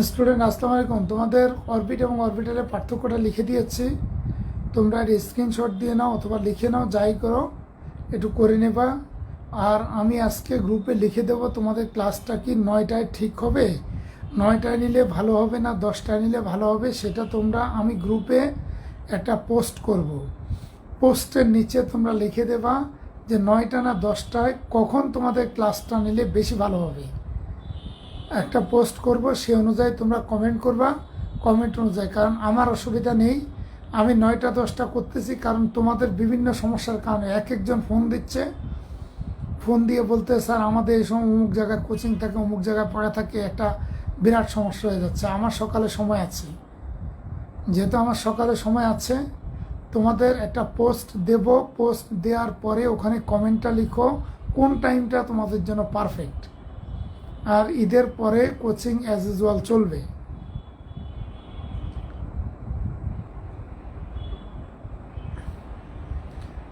Student আসসালামু আলাইকুম। তোমাদের অরবিট এবং অরবিটালের পার্থক্যটা লিখে দিয়েছি, তোমরা স্ক্রিনশট দিয়ে নাও অথবা লিখে নাও, যাই করো একটু করে নেবা। আর আমি আজকে গ্রুপে লিখে দেবো তোমাদের ক্লাসটা কি 9টায় ঠিক হবে, 9টায় নিলে ভালো হবে না 10টায় নিলে ভালো হবে, সেটা তোমরা আমি গ্রুপে একটা পোস্ট করব। পোস্টের নিচে তোমরা লিখে দেবা যে 9টা না 10টায় কখন তোমাদের ক্লাসটা নিলে বেশি ভালো হবে। একটা পোস্ট করব, সে অনুযায়ী তোমরা কমেন্ট করবা, কমেন্ট অনুযায়ী। কারণ আমার অসুবিধা নেই, আমি 9টা 10টা করতেছি, কারণ তোমাদের বিভিন্ন সমস্যার কারণে এক একজন ফোন দিচ্ছে, ফোন দিয়ে বলতে স্যার আমাদের এই সময় অমুক জায়গায় কোচিং থাকে, অমুক জায়গায় পড়া থাকে, একটা বিরাট সমস্যা হয়ে যাচ্ছে। আমার সকালে সময় আছে, যেহেতু আমার সকালে সময় আছে, তোমাদের একটা পোস্ট দেব, পোস্ট দেওয়ার পরে ওখানে কমেন্টটা লিখো কোন টাইমটা তোমাদের জন্য পারফেক্ট। আর ঈদের পরে কোচিং অ্যাজ ইউজুয়াল চলবে।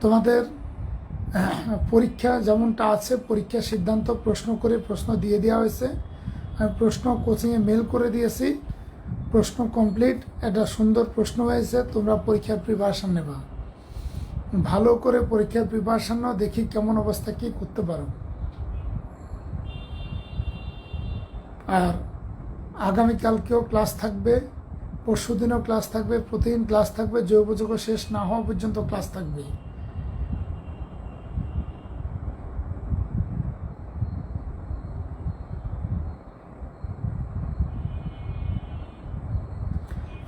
তোমাদের পরীক্ষা যেমনটা আছে, পরীক্ষার সিদ্ধান্ত প্রশ্ন করে প্রশ্ন দিয়ে দেওয়া হয়েছে। আমি প্রশ্ন কোচিংয়ে মেল করে দিয়েছি, প্রশ্ন কমপ্লিট, একটা সুন্দর প্রশ্ন হয়েছে। তোমরা পরীক্ষার প্রিপারেশান নেবা, ভালো করে পরীক্ষার প্রিপারেশান নাও, দেখি কেমন অবস্থা কী করতে পারো। আর আগামীকালকেও ক্লাস থাকবে, পরশু দিনও ক্লাস থাকবে, প্রতিদিন ক্লাস থাকবে, জৈবযোগ্য শেষ না হওয়া পর্যন্ত ক্লাস থাকবে।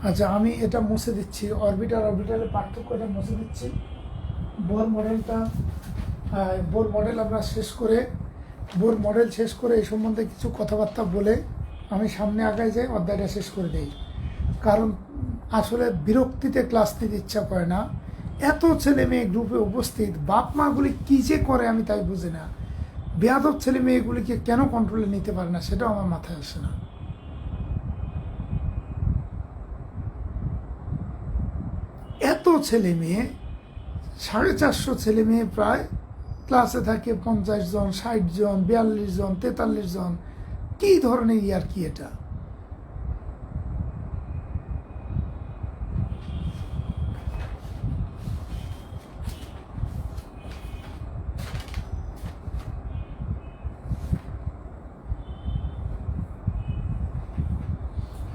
আচ্ছা, আমি এটা মুছে দিচ্ছি, অরবিটালের পার্থক্যটা মুছে দিচ্ছি। বোর মডেলটা, বোর মডেল আমরা শেষ করে, বোর মডেল শেষ করে এই সম্বন্ধে কিছু কথাবার্তা বলে আমি সামনে আগায় যাই, অধ্যায়টা শেষ করে দিই। কারণ আসলে বিরক্তিতে ক্লাস নিতে ইচ্ছা করে না, এত ছেলে মেয়ে গ্রুপে উপস্থিত, বাপ মাগুলি কী যে করে আমি তাই বুঝি না। বেয়াদব ছেলে মেয়েগুলিকে কেন কন্ট্রোলে নিতে পারে না সেটাও আমার মাথায় আসে না। এত ছেলে মেয়ে, 450 ছেলে মেয়ে প্রায় ক্লাসে থাকে, 50 জন, 60 জন, 42 জন, 43 জন। কী ধরনের ইয়ার কি এটা?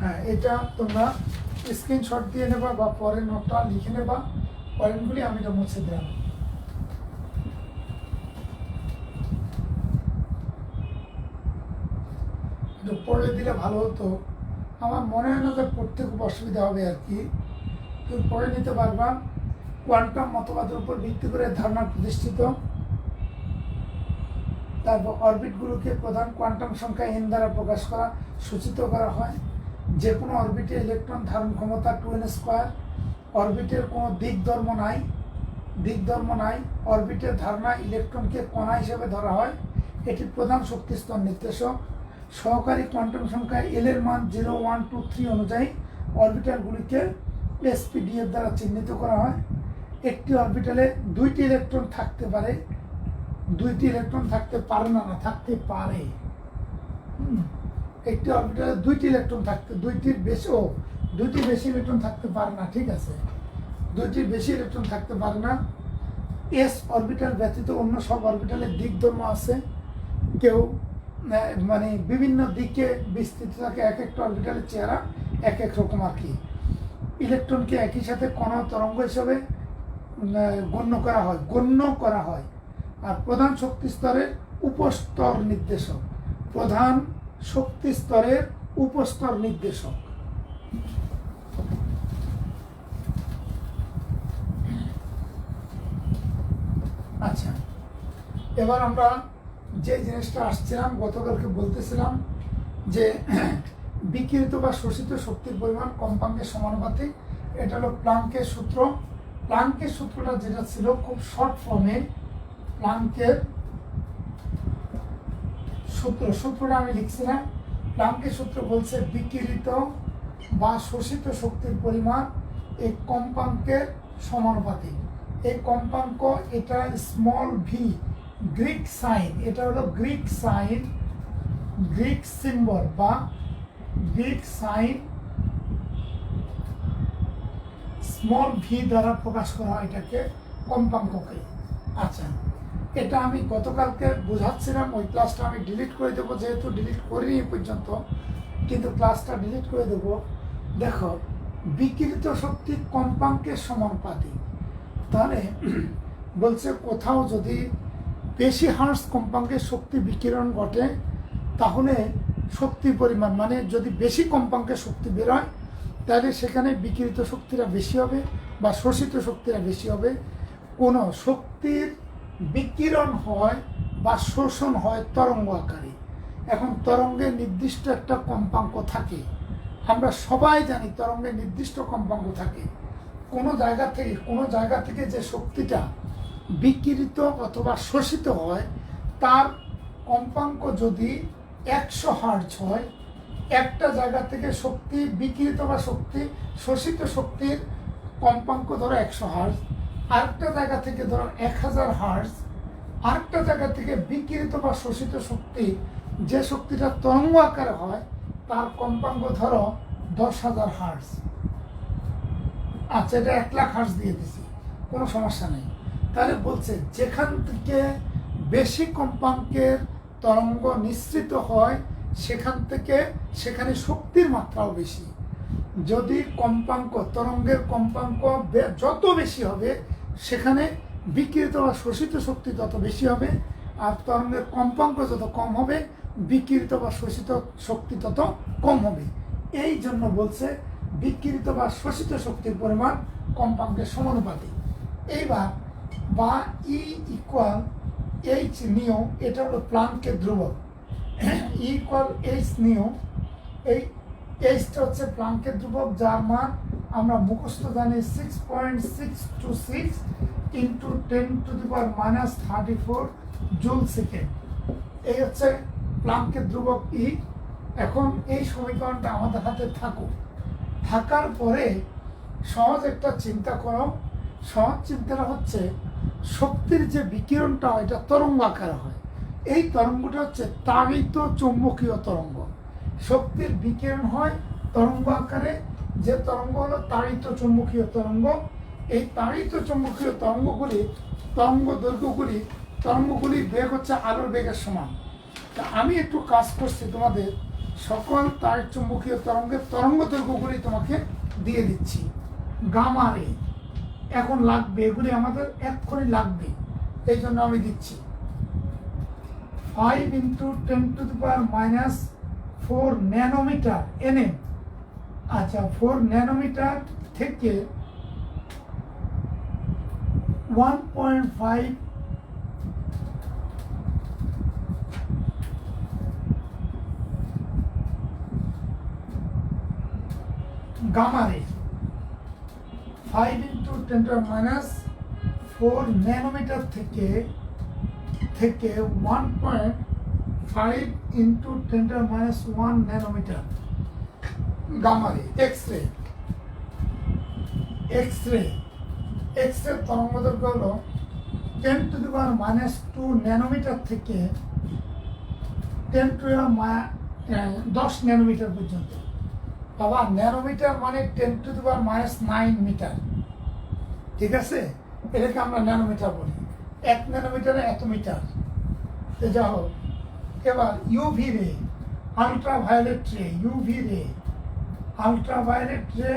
হ্যাঁ, এটা তোমরা স্ক্রিনশট দিয়ে নেবা বা পরের নোটটা লিখে নেবা, পয়েন্টগুলি আমি এটা মুছে দিলাম। পড়ে দিলে ভালো হতো, আমার মনে হয় না যে পড়তে খুব অসুবিধা হবে আর কি, তুমি পড়ে নিতে পারবা। কোয়ান্টাম মতবাদের উপর ভিত্তি করে ধারণা প্রতিষ্ঠিত। তারপর অরবিটগুলোকে প্রধান কোয়ান্টাম সংখ্যা n দ্বারা প্রকাশ করা, সূচিত করা হয়। যে কোনো অরবিটে ইলেকট্রন ধারণ ক্ষমতা 2n²। অরবিটের কোনো দিকধর্ম নাই। অরবিটের ধারণা ইলেকট্রনকে কণা হিসেবে ধরা হয়, এটি প্রধান শক্তিস্তর নির্দেশক। সহকারী কোয়ান্টাম সংখ্যা L এর মান 0, 1, 2, 3 অনুযায়ী অরবিটালগুলিকে SPD এর দ্বারা চিহ্নিত করা হয়। একটি অরবিটালে 2টি ইলেকট্রন থাকতে পারে, 2টি ইলেকট্রন থাকতে পারে না, থাকতে পারে। একটি অরবিটালে 2টি ইলেকট্রন থাকতে, 2টির বেশি ইলেকট্রন থাকতে পারে না, ঠিক আছে, 2টির বেশি ইলেকট্রন থাকতে পারে না। S অরবিটাল ব্যতীত অন্য সব অরবিটালের দিকধর্ম আছে, কেউ মানে বিভিন্ন দিকে বিস্তৃত থাকে, এক একটা অরবিটালের চেহারা এক এক রকম আর কি। ইলেকট্রনকে একই সাথে কণা তরঙ্গ হিসাবে গণ্য করা হয়। আর প্রধান শক্তি স্তরের উপস্তর নির্দেশক, প্রধান শক্তি স্তরের উপস্তর নির্দেশক। আচ্ছা, এবার আমরা যে জিনিসটা আসছিলাম, গতকালকে বলতেছিলাম যে বিকিরিত বা শোষিত শক্তির পরিমাণ কম্পাঙ্কের সমানুপাতিক। এটা হলো প্লাঙ্কের সূত্র। প্লাঙ্কের সূত্রটা যেটা ছিল খুব শর্ট ফর্মে, প্লাঙ্কের সূত্রটা আমি লিখছিলাম। প্লাঙ্কের সূত্র বলছে বিকিরিত বা শোষিত শক্তির পরিমাণ এই কম্পাঙ্কের সমানুপাতিক। এই কম্পাঙ্ক, এটা স্মল ভি, গ্রিক সাইন, এটা হলো গ্রিক সাইন, গ্রিক সিম্বল বা বিগ সাইন স্মল ভি দ্বারা প্রকাশ করা হয় এটাকে, কম্পাঙ্ককে। আচ্ছা, এটা আমি গতকালকে বোঝাচ্ছিলাম, ওই ক্লাসটা আমি ডিলিট করে দেবো, যেহেতু ডিলিট করিনি এই পর্যন্ত, কিন্তু ক্লাসটা ডিলিট করে দেবো। দেখো, বিকিরিত শক্তি কম্পাঙ্কের সমানুপাতিক। তাহলে বলছে কোথাও যদি বেশি হার্টজ কম্পাঙ্কের শক্তি বিকিরণ ঘটে, তাহলে শক্তির পরিমাণ, মানে যদি বেশি কম্পাঙ্কের শক্তি বেরোয়, তাহলে সেখানে বিকিরিত শক্তিটা বেশি হবে বা শোষিত শক্তিটা বেশি হবে। কোনো শক্তির বিকিরণ হয় বা শোষণ হয় তরঙ্গ আকারে। এখন তরঙ্গের নির্দিষ্ট একটা কম্পাঙ্ক থাকে, আমরা সবাই জানি তরঙ্গের নির্দিষ্ট কম্পাঙ্ক থাকে। কোনো জায়গা থেকে যে শক্তিটা বিকিরিত অথবা শোষিত হয়, তার কম্পাঙ্ক যদি 100 হার্টজ হয়, একটা জায়গা থেকে শক্তি বিকিরিত বা শক্তি শোষিত শক্তির কম্পাঙ্ক ধরো 100 হার্টজ, আরেকটা জায়গা থেকে ধরো 1000 হার্টজ, আরেকটা জায়গা থেকে বিকিরিত বা শোষিত শক্তি, যে শক্তিটা তরঙ্গ আকারে হয়, তার কম্পাঙ্ক ধরো 10,000 হার্টজ। আচ্ছা, এটা 1 লাখ হার্টজ দিয়ে দিছি, কোনো সমস্যা নেই। তাহলে বলছে যেখান থেকে বেশি কম্পাঙ্কের তরঙ্গ নিঃসৃত হয়, সেখানে শক্তির মাত্রাও বেশি। যদি তরঙ্গের কম্পাঙ্ক যত বেশি হবে, সেখানে বিকিরিত বা শোষিত শক্তি তত বেশি হবে, আর তরঙ্গের কম্পাঙ্ক যত কম হবে, বিকিরিত বা শোষিত শক্তি তত কম হবে। এই জন্য বলছে বিকিরিত বা শোষিত শক্তির পরিমাণ কম্পাঙ্কের সমানুপাতিক। এইবার বা ই ইকুয়াল এইচ নিউ, এটা হলো প্লাঙ্কের ধ্রুবক। ই ইকুয়াল এইচ নিউ, এই এইচটা হচ্ছে প্লাঙ্কের ধ্রুবক, যার মান আমরা মুখস্থ জানি 6.626 ইন্টু 10⁻⁻34 জুল সেকেন্ড। এই হচ্ছে প্লাঙ্কের ধ্রুবক ই। এখন এই সমীকরণটা আমাদের হাতে থাকার পরে সহজ একটা চিন্তা করো। সহজ চিন্তাটা হচ্ছে শক্তির যে বিকিরণটা হয়, এটা তরঙ্গ আকারে হয়। এই তরঙ্গটা হচ্ছে তাড়িত চৌম্বকীয় তরঙ্গ। শক্তির বিকিরণ হয় তরঙ্গ আকারে, যে তরঙ্গ হলো তাড়িত চৌম্বকীয় তরঙ্গ। এই তাড়িত চৌম্বকীয় তরঙ্গগুলির বেগ হচ্ছে আলোর বেগের সমান। তা আমি একটু কাজ করছি, তোমাদের সকল তাড়িত চৌম্বকীয় তরঙ্গের তরঙ্গ দৈর্ঘ্যগুলি তোমাকে দিয়ে দিচ্ছি। গামা রে এখন লাগবে, এগুলি আমাদের এক্ষুনি লাগবে, এই জন্য আমি দিচ্ছি 5 × 10⁻⁻4 ন্যানোমিটার NM। আচ্ছা, 4 ন্যানোমিটার থেকে 1.5 গামা রে, 5 × 10⁻⁴ ন্যানোমিটার থেকে 1.5 × 10⁻⁴ ন্যানোমিটার গামা রে। এক্স রে তরঙ্গ দৈর্ঘ্য হলো 10⁻⁻2 ন্যানোমিটার থেকে 10 ন্যানোমিটার পর্যন্ত। বাবা, ন্যানোমিটার মানে 10⁻⁹ মিটার, ঠিক আছে? এটাকে আমরা ন্যানোমিটার বলি। 1 ন্যানোমিটারে 1 মিটার। যা হোক, এবার ইউভি রে, আলট্রাভায়োলেট রে,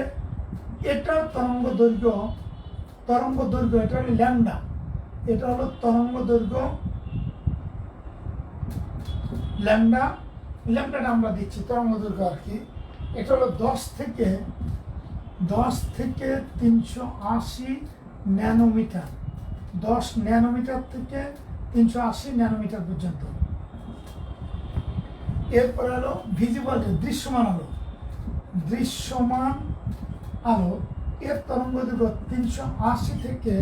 এটা তরঙ্গ দৈর্ঘ্য, এটা হলো ল্যামডা, এটা হলো তরঙ্গ দৈর্ঘ্য ল্যামডাটা আমরা দিচ্ছি তরঙ্গ দৈর্ঘ্য আর কি। এটা হলো 10 থেকে 380 ন্যানোমিটার, 10 ন্যানোমিটার থেকে 380 ন্যানোমিটার পর্যন্ত। এরপরে হলো ভিজিবল রে, দৃশ্যমান আলো, এর তরঙ্গ দৈর্ঘ্য 380 থেকে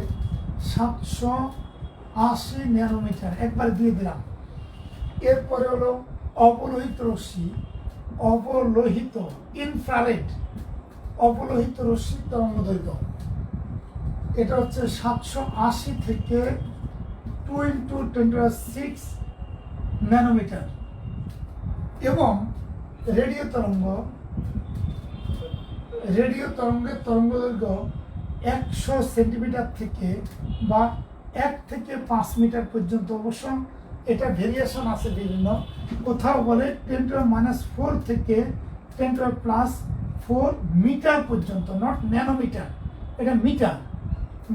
780 ন্যানোমিটার, একবার দিয়ে দিলাম। এরপরে হলো অবলোহিত ইনফ্রারেড রশ্মি তরঙ্গ দৈর্ঘ্য, এটা হচ্ছে 780 থেকে 2 × 10⁻⁶ ন্যানোমিটার। এবং রেডিও তরঙ্গ, রেডিও তরঙ্গের তরঙ্গ দৈর্ঘ্য 100 সেন্টিমিটার থেকে বা 1 থেকে 5 মিটার পর্যন্ত। অবশ্য এটা ভেরিয়েশন আছে বিভিন্ন, কোথাও বলে 10⁻⁴ থেকে 10⁻+4 মিটার পর্যন্ত, নট ন্যানোমিটার, এটা মিটার,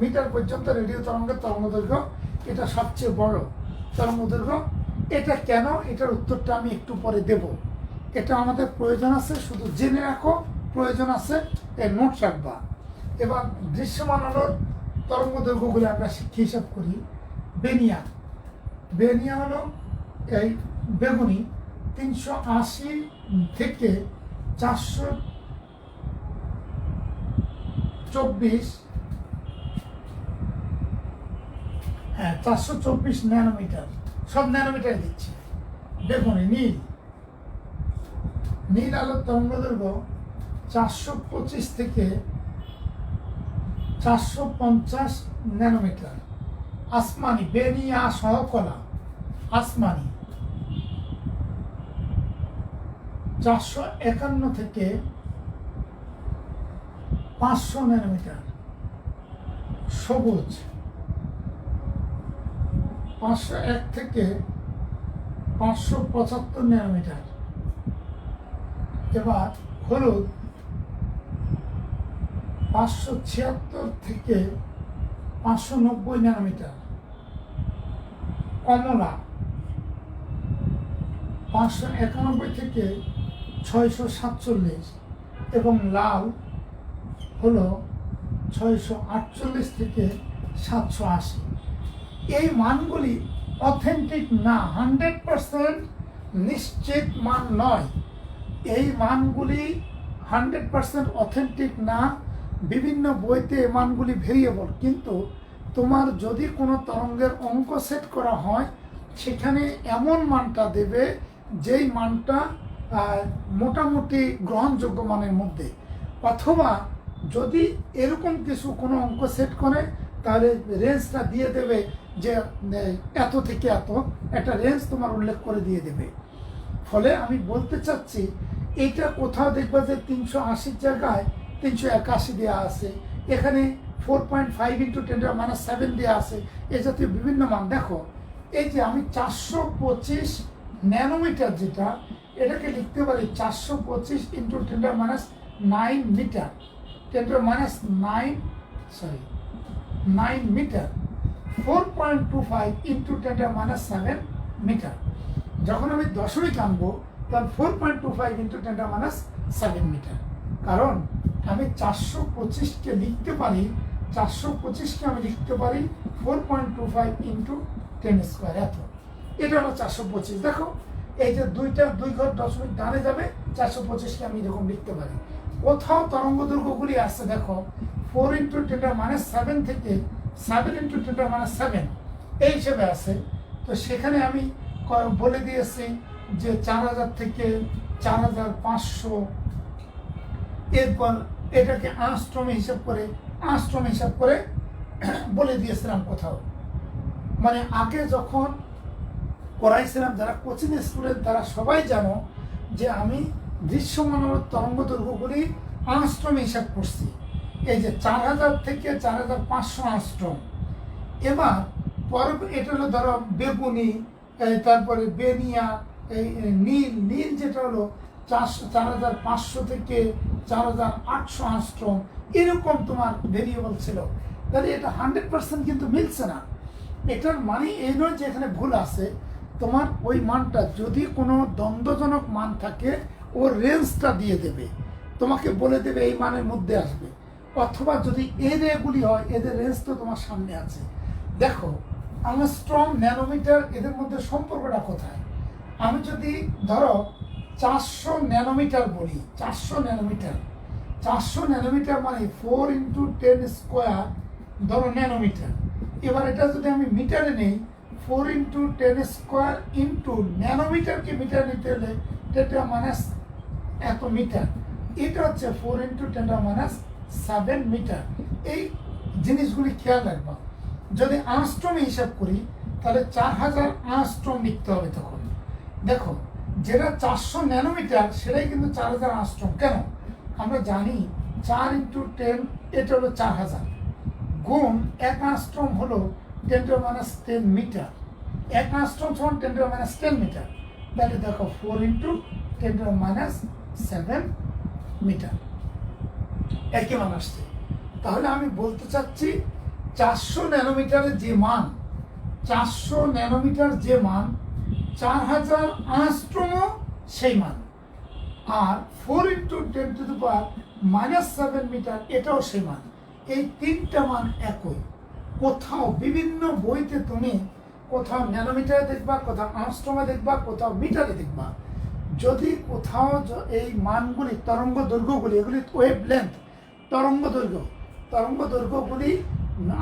মিটার পর্যন্ত রেডিও তরঙ্গের তরঙ্গ দৈর্ঘ্য। এটা সবচেয়ে বড় তরঙ্গ দৈর্ঘ্য। এটা কেন, এটার উত্তরটা আমি একটু পরে দেব। এটা আমাদের প্রয়োজন আছে, শুধু জেনে রাখো, প্রয়োজন আছে এর নোট রাখবা। এবার দৃশ্যমান আলোর তরঙ্গ দৈর্ঘ্যগুলো আমরা হিসাব করি। বেনিয়া, বেনিয়া হলো এই বেগুনি 380 থেকে 424, 424 ন্যানোমিটার, সব ন্যানোমিটার দিচ্ছি। বেগুনি নীল, নীল আলোর তরঙ্গ দৈর্ঘ্য 425 থেকে 450 ন্যানোমিটার। আসমানি, বেনিয়া সহকলা, আসমানি 451 থেকে 500 ন্যানোমিটার। সবুজ 501 থেকে 575 ন্যানোমিটার। এবার হলুদ 576 থেকে 590 ন্যানোমিটার। কমলা 591 থেকে 647, এবং লাল হলো 648 থেকে 780। এই মানগুলি অথেন্টিক না, 100% নিশ্চিত মান নয়। এই মানগুলি 100% অথেন্টিক না, বিভিন্ন বইতে এই মানগুলি ভেরিয়েবল। কিন্তু তোমার যদি কোনো তরঙ্গের অঙ্ক সেট করা হয়, সেখানে এমন মানটা দেবে যেই মানটা মোটামুটি গ্রহণযোগ্য মানের মধ্যে। অথবা যদি এরকম কিছু কোনো অঙ্ক সেট করে, তাহলে রেঞ্জটা দিয়ে দেবে যে এত থেকে এত, একটা রেঞ্জ তোমার উল্লেখ করে দিয়ে দেবে। ফলে আমি বলতে চাচ্ছি, এইটা কোথাও দেখবা যে 380 জায়গায় 381 দেওয়া আছে, এখানে 4.5 × 10⁻⁷ দেওয়া আছে, এ জাতীয় বিভিন্ন মান। দেখো, এই যে আমি 425 ন্যানোমিটার, যেটা এটাকে লিখতে পারি 425 × 10⁻৯ মিটার, 9 মিটার, 4.25 × 10⁻⁷ মিটার। যখন আমি দশমিক আনবো, তখন 4.25 × 10⁻⁷ মিটার। কারণ আমি 425কে লিখতে পারি, 425কে আমি লিখতে পারি 4.25 × 10² এত। এটা হলো 425। দেখো, এই যে দুই ঘর দশমিক ডানে যাবে, 425কে আমি এরকম লিখতে পারি। কোথাও তরঙ্গ দৈর্ঘ্যগুলি আছে, দেখো 4 × 10⁻⁷ থেকে 7 × 10⁻⁷, এই হিসেবে আছে। তো সেখানে আমি বলে দিয়েছি যে 4000 থেকে 4500, এরপর এটাকে আংস্ট্রমে হিসাব করে বলে দিয়েছিলাম কোথাও। মানে আগে যখন করাইছিলাম, যারা কোচিং স্কুলের তারা সবাই জানো যে আমি দৃশ্যমান তরঙ্গ দৈর্ঘ্যগুলি আংস্ট্রমে হিসাব করছি। এই যে 4000 থেকে 4500 আংস্ট্রম। এবার পরে এটা হলো ধরো বেগুনি, তারপরে বেনিয়া, এই নীল যেটা হলো 4500 থেকে 4800 আংস্ট্রম, এরকম তোমার ভেরিয়েবল ছিল। তাহলে এটা 100% কিন্তু মিলছে না। এটার মানে এই নয় যে এখানে ভুল আছে। তোমার ওই মানটা যদি কোনো দ্বন্দ্বজনক মান থাকে, ওর রেঞ্জটা দিয়ে দেবে, তোমাকে বলে দেবে এই মানের মধ্যে আসবে। অথবা যদি এর এগুলি হয়, এদের রেঞ্জ তো তোমার সামনে আছে। দেখো, আংস্ট্রম, ন্যানোমিটার, এদের মধ্যে সম্পর্কটা কোথায়? আমি যদি ধরো 400 ন্যানোমিটার বলি, 400 ন্যানোমিটার মানে 4 × 10² ধরো ন্যানোমিটার। এবার এটা যদি আমি মিটারে নেই, 4 × 10² ইন্টু ন্যানোমিটারকে মিটার নিতে হলে 10⁻⁷ এত মিটার, এটা হচ্ছে 4 × 10⁻⁷ মিটার। এই জিনিসগুলি খেয়াল রাখবা। যদি আংস্ট্রমে হিসাব করি, তাহলে 4000 আংস্ট্রম লিখতে হবে। তখন দেখো, যেটা 400 ন্যানোমিটার সেটাই কিন্তু 4000 অ্যাংস্ট্রম। কেন? আমরা জানি 4 ইন্টু 10 এটা হলো 4000 গুণ 1 অ্যাংস্ট্রম হলো 10⁻10 মিটার। 1 অ্যাংস্ট্রম সমান 10⁻10 মিটার। তাহলে দেখো 4 ইন্টু 10⁻7 মিটার একই মান আসছে। তাহলে আমি বলতে চাচ্ছি 400 ন্যানোমিটারের যে মান, 400 ন্যানোমিটার যে মান, 4000 অ্যাংস্ট্রমও সেই মান, আর 4 ইন্টু 10⁻7 মিটার এটাও সেই মান। এই তিনটা মান একই। কোথাও বিভিন্ন বইতে তুমি কোথাও ন্যানোমিটারে দেখবা, কোথাও অ্যাংস্ট্রমে দেখবা, কোথাও মিটারে দেখবা। যদি কোথাও এই মানগুলি তরঙ্গ দৈর্ঘ্যগুলি, এগুলি ওয়েভ লেন্থ, তরঙ্গ দৈর্ঘ্যগুলি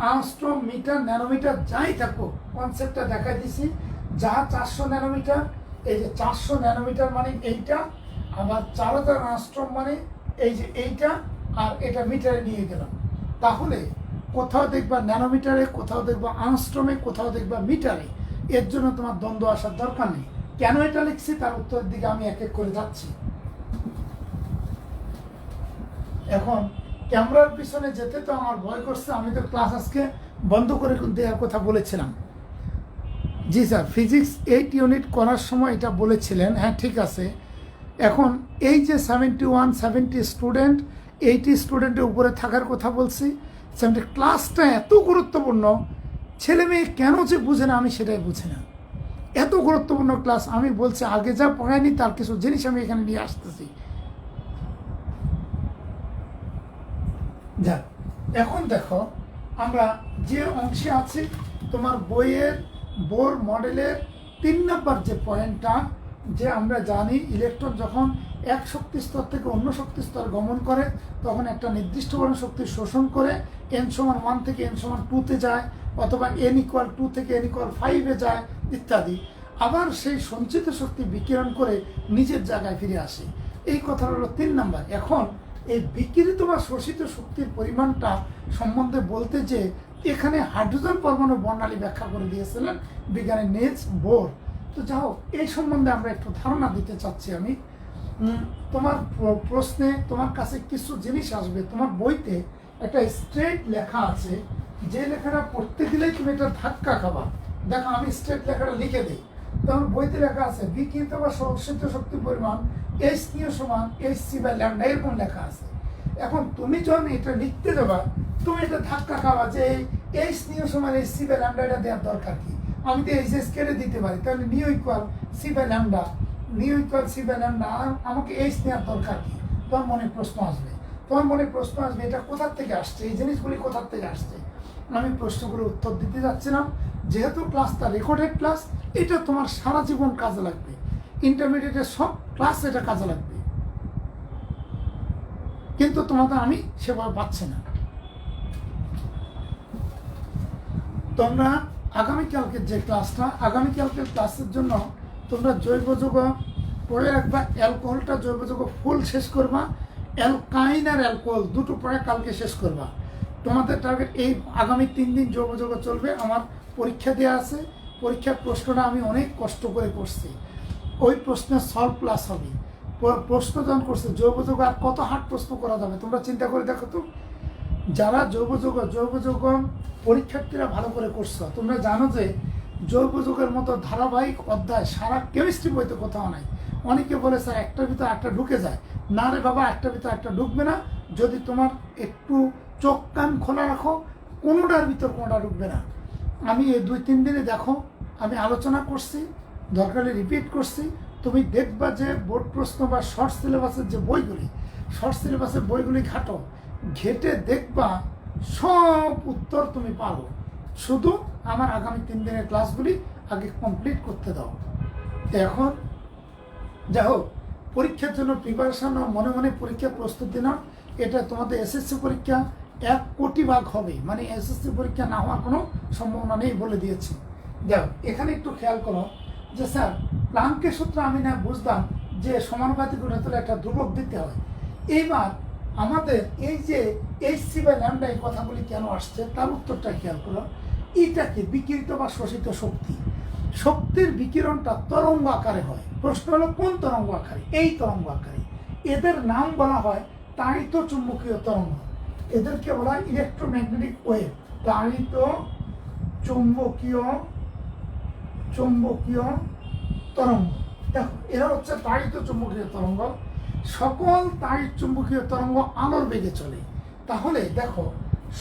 অ্যাংস্ট্রম, মিটার, ন্যানোমিটার যাই থাকুক, কনসেপ্টটা দেখাই দিছি। যা 400 ন্যানোমিটার, এই যে 400 ন্যানোমিটার মানে এইটা, আবার 4000 অ্যাংস্ট্রম মানে এই যে এইটা, আর এটা মিটারে নিয়ে গেলাম। তাহলে কোথাও দেখবা ন্যানোমিটারে, কোথাও দেখবা অ্যাংস্ট্রমে, কোথাও দেখবা মিটারে। এর জন্য তোমার দ্বন্দ্ব আসার দরকার নেই। কেন এটা লিখছি তার উত্তরের দিকে আমি এক এক করে যাচ্ছি। এখন ক্যামেরার পিছনে যেতে তো আমার ভয় করছে। আমি তো ক্লাস আজকে বন্ধ করে দেওয়ার কথা বলেছিলাম। জি স্যার, ফিজিক্স 8 ইউনিট করার সময় এটা বলেছিলেন। হ্যাঁ ঠিক আছে। এখন এই যে 70 স্টুডেন্ট, 80 স্টুডেন্টের উপরে থাকার কথা বলছি। ক্লাসটা এত গুরুত্বপূর্ণ, ছেলে মেয়ে কেন যে বুঝে না আমি সেটাই বুঝি না। এত গুরুত্বপূর্ণ ক্লাস, আমি বলছি আগে যা পড়ায়নি তার কিছু জিনিস আমি এখানে নিয়ে আসতেছি। যাক, এখন দেখো আমরা যে অংশে আছি, তোমার বইয়ের বোর মডেলের 3 নম্বর যে পয়েন্টটা, যে আমরা জানি ইলেকট্রন যখন এক শক্তি স্তর থেকে অন্য শক্তি স্তর গমন করে তখন একটা নির্দিষ্ট পরিমাণ শক্তি শোষণ করে n=1 থেকে n=2 যায়, অথবা n=2 থেকে n=5 যায় ইত্যাদি। আবার সেই সঞ্চিত শক্তি বিকিরণ করে নিজের জায়গায় ফিরে আসে। এই কথা হলো 3 নম্বর। এখন এই বিকিরিত বা শোষিত শক্তির পরিমাণটা সম্বন্ধে বলতে যে এখানে হাইড্রোজেন পরমাণু বর্ণালী ব্যাখ্যা করে দিয়েছিলেন বিজ্ঞানী নিলস বোর। তো যাও, এই সম্বন্ধে আমরা একটু ধারণা দিতে চাচ্ছি আমি। তোমার প্রশ্নে তোমার কাছে কিছু জিনিস আসবে। তোমার বইতে একটা স্ট্রেট লেখা আছে, যে লেখাটা পড়তে দিলেই তুমি এটা ধাক্কা খাবা। দেখো আমি স্ট্রেট লেখাটা লিখে দিই। তোমার বইতে লেখা আছে বিকিরিত বা শোষিত শক্তির পরিমাণ H₀ সমান hc/λ, এরকম লেখা আছে। এখন তুমি যখন এটা লিখতে যাবা তুমি এটা ধাক্কা খাওয়া যে H₀ সমান hc/λ, এটা দেওয়ার দরকার কি? আমি তো Hs কেটে দিতে পারি, তাহলে c/λ, আর আমাকে H নেওয়ার দরকার কি? তোমার মনে প্রশ্ন আসবে এটা কোথা থেকে আসছে, এই জিনিসগুলি কোথা থেকে আসছে। আমি প্রশ্নগুলোর উত্তর দিতে যাচ্ছিলাম। যেহেতু ক্লাসটা রেকর্ডেড ক্লাস, এটা তোমার সারা জীবন কাজে লাগবে। ইন্টারমিডিয়েটের সব ক্লাস এটা কাজে লাগবে, কিন্তু তোমাদের আমি সেভাবে পাচ্ছি না। তোমরা আগামীকালকের যে ক্লাসটা, আগামীকালকের ক্লাসের জন্য তোমরা জৈব যৌগ পড়ে রাখবা। অ্যালকোহলটা জৈব যৌগ ফুল শেষ করবা, অ্যালকাইন আর অ্যালকোহল দুটো পড়ে কালকে শেষ করবা। তোমাদের টার্গেট এই আগামী 3 দিন জৈব যৌগ চলবে। আমার পরীক্ষা দেওয়া আছে, পরীক্ষার প্রশ্নটা আমি অনেক কষ্ট করে করছি। ওই প্রশ্নের সলভ ক্লাস হবে। প্রশ্ন যখন করছে জৈব যৌগ আর কত হার্ড প্রশ্ন করা যাবে তোমরা চিন্তা করে দেখো তো। যারা জৈব যৌগ পরীক্ষার্থীরা ভালো করে করছো, তোমরা জানো যে জৈব যৌগের মতো ধারাবাহিক অধ্যায় সারা কেমিস্ট্রি বইতে কোথাও নাই। অনেকে বলে স্যার একটার ভিতর একটা ঢুকে যায়। না রে বাবা, একটার ভিতর একটা ঢুকবে না। যদি তোমার একটু চোখ কান খোলা রাখো, কোনোটার ভিতর কোনোটা ঢুকবে না। আমি এই 2-3 দিনে দেখো, আমি আলোচনা করছি, দরকারে রিপিট করছি। তুমি দেখবা যে বোর্ড প্রশ্ন বা শর্ট সিলেবাসের যে বইগুলি ঘাটো, ঘেটে দেখবা সব উত্তর তুমি পারো। শুধু আমার আগামী 3 দিনের ক্লাসগুলি আগে কমপ্লিট করতে দাও। এখন যাই হোক, পরীক্ষার জন্য প্রিপারেশন ও মনে মনে পরীক্ষার প্রস্তুতি নাও। এটা তোমাদের এসএসসি পরীক্ষা 1 কোটি ভাগ হবে, মানে এসএসসি পরীক্ষা না হওয়ার কোনো সম্ভাবনা নেই বলে দিয়েছি। যাও, এখানে একটু খেয়াল করো যে স্যার প্লাঙ্কের সূত্র আমি না বুঝলাম যে সমানুপাতিক গুণিতলে একটা ধ্রুবক দিতে হয়। এইবার আমাদের এই যে hc/λ এই কথাগুলি কেন আসছে তার উত্তরটা খেয়াল করো। এটা কি বিকিরিত বা শোষিত শক্তি। শক্তির বিকিরণটা তরঙ্গ আকারে হয়। প্রশ্ন হলো কোন তরঙ্গ আকারে? এই তরঙ্গ আকারে। এদের নাম বলা হয় তাড়িত চুম্বকীয় তরঙ্গ। এদেরকে বলা হয় ইলেকট্রোম্যাগনেটিক ওয়েভ, তাড়িত চুম্বকীয় তরঙ্গ। দেখো, এরা হচ্ছে তাড়িত চুম্বকীয় তরঙ্গ। সকল তাড়িত চুম্বকীয় তরঙ্গ আলোর বেগে চলে। তাহলে দেখো,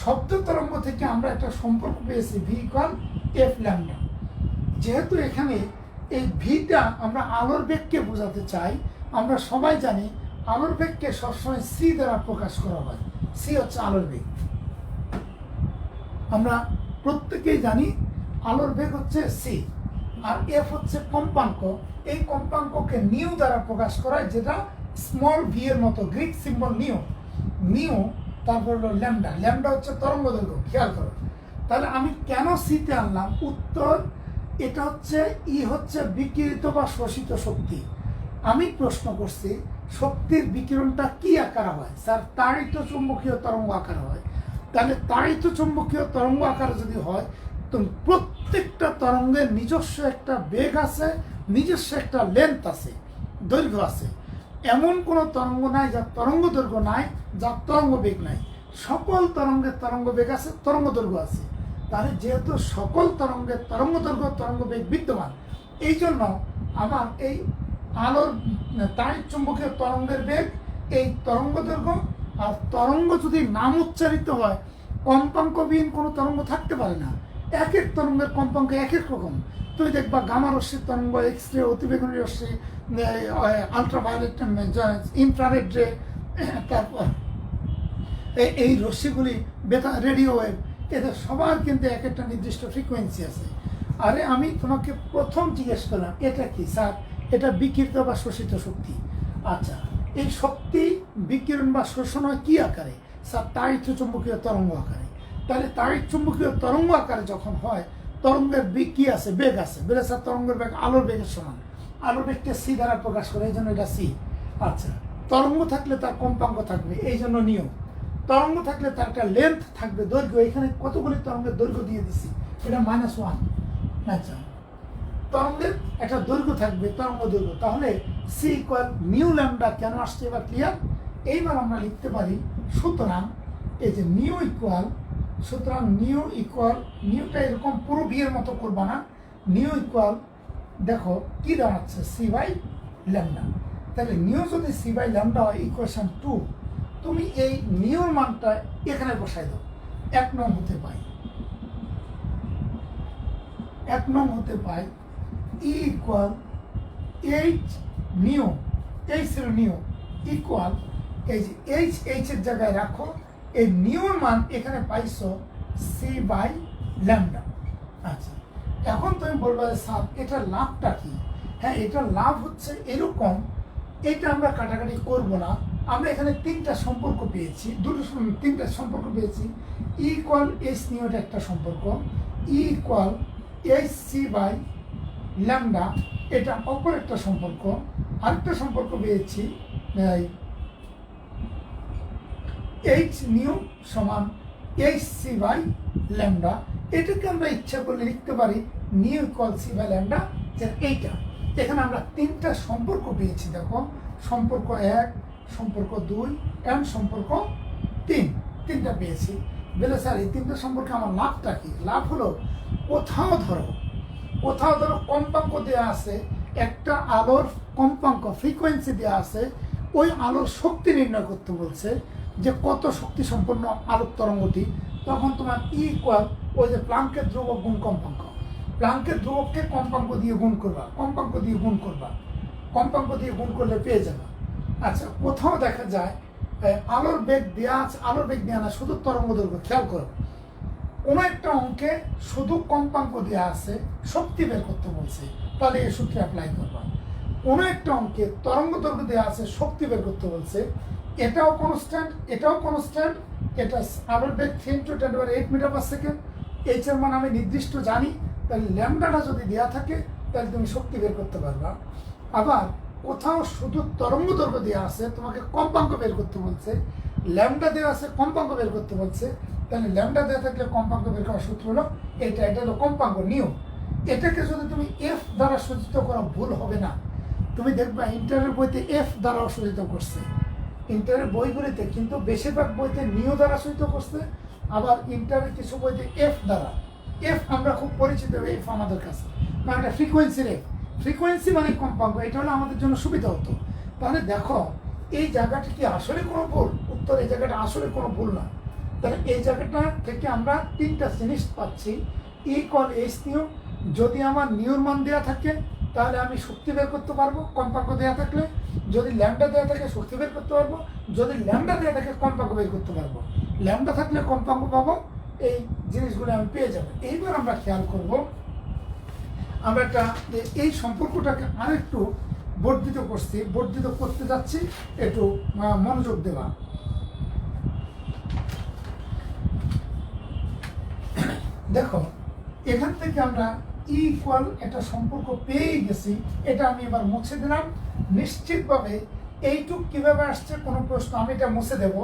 শব্দ তরঙ্গ থেকে আমরা একটা সম্পর্ক পেয়েছি ভি ইকুয়াল এফ ল্যামডা। যেহেতু এখানে এই ভিটা আমরা আলোর বেগকে বোঝাতে চাই, আমরা সবাই জানি আলোর বেগকে সবসময় সি দ্বারা প্রকাশ করা হয়। সি হচ্ছে আলোর বেগ। আমরা প্রত্যেকেই জানি আলোর বেগ হচ্ছে সি, আর এফ হচ্ছে কম্পাঙ্ক। এই কম্পাঙ্ককে নিউ দ্বারা প্রকাশ করা হয়, যেটা স্মল ভি এর মতো, গ্রিক সিম্বল নিউ। তারপর হলো ল্যামডা। ল্যামডা হচ্ছে তরঙ্গ দৈর্ঘ্য। খেয়াল করো, তাহলে আমি কেন সিতে আনলাম? উত্তর, এটা হচ্ছে হচ্ছে বিকিরিত বা শোষিত শক্তি। আমি প্রশ্ন করছি শক্তির বিকিরণটা কি আকারে হয়? স্যার, তাড়িত চুম্বকীয় তরঙ্গ আকারে হয়। তাহলে তাড়িত চুম্বকীয় তরঙ্গ আকারে যদি হয়, তো প্রত্যেকটা তরঙ্গের নিজস্ব একটা বেগ আছে, নিজস্ব একটা লেন্থ আছে, দৈর্ঘ্য আছে। এমন কোনো তরঙ্গ নাই যার তরঙ্গ দৈর্ঘ্য নাই, যার তরঙ্গ বেগ নাই। সকল তরঙ্গের তরঙ্গ বেগ আছে, তরঙ্গ দৈর্ঘ্য আছে। তাহলে যেহেতু সকল তরঙ্গের তরঙ্গ দৈর্ঘ্য, তরঙ্গ বেগ বিদ্যমান, এই জন্য আমার এই আলোর তাড়িৎ চুম্বকীয় তরঙ্গের বেগ, এই তরঙ্গ দৈর্ঘ্য, আর তরঙ্গ যদি নাম উচ্চারিত হয়, কম্পাঙ্কবিহীন কোনো তরঙ্গ থাকতে পারে না। এক এক তরঙ্গের কম্পাঙ্ক এক এক রকম। তুমি দেখবা গামা রশ্মির তরঙ্গ, এক্স রে, অতিবেগুনি রশ্মি, আলট্রাভায়োলেট, ইনফ্রারেড রে, তারপর এই রশ্মিগুলি বেতা, রেডিও ওয়েভ, এদের সবার কিন্তু এক একটা নির্দিষ্ট ফ্রিকোয়েন্সি আছে। আরে আমি তোমাকে প্রথম জিজ্ঞেস করলাম এটা কি? স্যার, এটা বিকিরিত বা শোষিত শক্তি। আচ্ছা, এই শক্তি বিকিরণ বা শোষণ হয় কি আকারে? স্যার, তাড়িৎ চুম্বকীয় তরঙ্গ আকারে। তাহলে তাড়িৎ চুম্বকীয় তরঙ্গ আকারে যখন হয়, তরঙ্গের বেগ কি আছে? বেগ আছে। বেলে স্যার, তরঙ্গের বেগ আলোর বেগের সমান। আলোর বেগকে সি দ্বারা প্রকাশ করে, এই জন্য এটা সি। আচ্ছা, তরঙ্গ থাকলে তার কম্পাঙ্ক থাকবে, এই জন্য নিয়ম। তরঙ্গ থাকলে তার একটা লেন্থ থাকবে, দৈর্ঘ্য। এখানে কতগুলি তরঙ্গের দৈর্ঘ্য দিয়ে দিছি, এটা -1। আচ্ছা, তরঙ্গের একটা দৈর্ঘ্য থাকবে, তরঙ্গ দৈর্ঘ্য। তাহলে সি ইকুয়াল নিউ ল্যামডা কেন আসছে এবার ক্লিয়ার? এইবার আমরা লিখতে পারি, সুতরাং এই যে নিউ ইকুয়াল, সুতরাং নিউটা এরকম পুরো বিয়ের মতো করবা না। নিউ ইকুয়াল, দেখো কি দাঁড়াচ্ছে, সি বাই ল্যামডা। তাহলে নিউ যদি সি বাই ল্যামডা হয়, ইকুয়েশন 2, তুমি এই নিউর মানটা এখানে বসাই দাও। 1 নং হতে পাই E equal H nu, H ছিল নিউ, ইকুয়াল এই যে এইচ এর জায়গায় রাখো, এই নিউর মান এখানে পাইছো সি বাই ল্যামডা। আচ্ছা, এখন তুমি বলবে স্যার, এটা লাভটা কি? হ্যাঁ, এটা লাভ হচ্ছে এরকম, এটা আমরা কাটাকাটি করব না। আমরা এখানে তিনটা সম্পর্ক পেয়েছি, তিনটা সম্পর্ক পেয়েছি। ই ইকুয়াল এইচ নিউ, এটা একটা সম্পর্ক। E equal H C by lambda, এটা অপর একটা সম্পর্ক। আরেকটা সম্পর্ক পেয়েছি, এইচ নিউ সমান এইচ সি বাই ল্যামডা। এটাকে আমরা ইচ্ছা করলে লিখতে পারি nu equal C by lambda, যে এইটা। এখানে আমরা তিনটা সম্পর্ক পেয়েছি। দেখো, সম্পর্ক 1, সম্পর্ক 2 এবং সম্পর্ক 3, তিনটা পেয়েছি। বলে স্যার, এই তিনটা সম্পর্কে আমার লাভটা কি? লাভ হলো, কোথাও ধরো কম্পাঙ্ক দেওয়া আছে, একটা আলোর কম্পাঙ্ক ফ্রিকোয়েন্সি দেওয়া আছে, ওই আলোর শক্তি নির্ণয় করতে বলছে, যে কত শক্তি সম্পন্ন আলোক তরঙ্গটি। তখন তোমার ই ইকুয়াল ওই যে প্লাঙ্কের ধ্রুবক গুণ কম্পাঙ্ক, প্লাঙ্কের ধ্রুবককে কম্পাঙ্ক দিয়ে গুণ করবা, কম্পাঙ্ক দিয়ে গুণ করলে পেয়ে যাবে। আচ্ছা, কোথাও দেখা যায় আলোর বেগ দেওয়া আছে, আলোর বেগ দেওয়া না, শুধু তরঙ্গ দৈর্ঘ্য। খেয়াল করো, কোনো একটা অঙ্কে শুধু কম্পাঙ্ক দেওয়া আছে, শক্তি বের করতে বলছে, তাহলে এই সূত্রে অ্যাপ্লাই করবা। কোনো একটা অঙ্কে তরঙ্গ দৈর্ঘ্য দেওয়া আছে, শক্তি বের করতে বলছে, এটাও কনস্ট্যান্ট, এটা আলোর বেগ 10 to 10⁸ metre per second. H এর মান আমি নির্দিষ্ট জানি, তাহলে ল্যামডাটা যদি দেওয়া থাকে, তাহলে তুমি শক্তি বের করতে পারবা। আবার কোথাও শুধু তরঙ্গ দৈর্ঘ্য দেওয়া আছে, তোমাকে কম্পাঙ্ক বের করতে বলছে, ল্যামডা দেওয়া আছে, কম্পাঙ্ক বের করতে বলছে, তাহলে ল্যামডা দেওয়া থাকলে কম্পাঙ্ক বের করার সূত্র হলো এটা হলো কম্পাঙ্ক নিউ। এটাকে যদি তুমি এফ দ্বারা সূচিত করা ভুল হবে না। তুমি দেখবা ইন্টারের বইতে এফ দ্বারা সূচিত করছে, ইন্টারের বইগুলিতে, কিন্তু বেশিরভাগ বইতে নিও দ্বারা সূচিত করছে, আবার ইন্টারের কিছু বইতে এফ দ্বারা। এফ আমরা খুব পরিচিত, এফ আমাদের কাছে, কারণ এটা ফ্রিকোয়েন্সির এফ, ফ্রিকোয়েন্সি মানে কম্পাঙ্ক, এটা হলে আমাদের জন্য সুবিধা হতো। তাহলে দেখো এই জায়গাটা কি আসলে কোনো ভুল? উত্তর এই জায়গাটা আসলে কোনো ভুল না। তাহলে এই জায়গাটা থেকে আমরা তিনটা জিনিস পাচ্ছি। ইকুয়াল এইচ নিউ, যদি আমার নিউর মান দেওয়া থাকে তাহলে আমি শক্তি বের করতে পারবো কম্পাঙ্ক দেওয়া থাকলে, যদি ল্যামডা দেওয়া থাকে শক্তি বের করতে পারবো, যদি ল্যামডা দেওয়া থাকে কম্পাঙ্ক বের করতে পারবো। ল্যামডা থাকলে কম্পাঙ্ক পাবো, এই জিনিসগুলো আমি পেয়ে যাবো। এইবার আমরা খেয়াল করব, আমরা একটা এই সম্পর্কটাকে আরেকটু বর্ধিত করছি, বর্ধিত করতে যাচ্ছি, একটু মনোযোগ দেওয়া। দেখো এখান থেকে আমরা ইকুয়াল একটা সম্পর্ক পেয়ে গেছি, এটা আমি এবার মুছে দিলাম। নিশ্চিতভাবে এইটুক কিভাবে আসছে কোনো প্রশ্ন, আমি এটা মুছে দেব।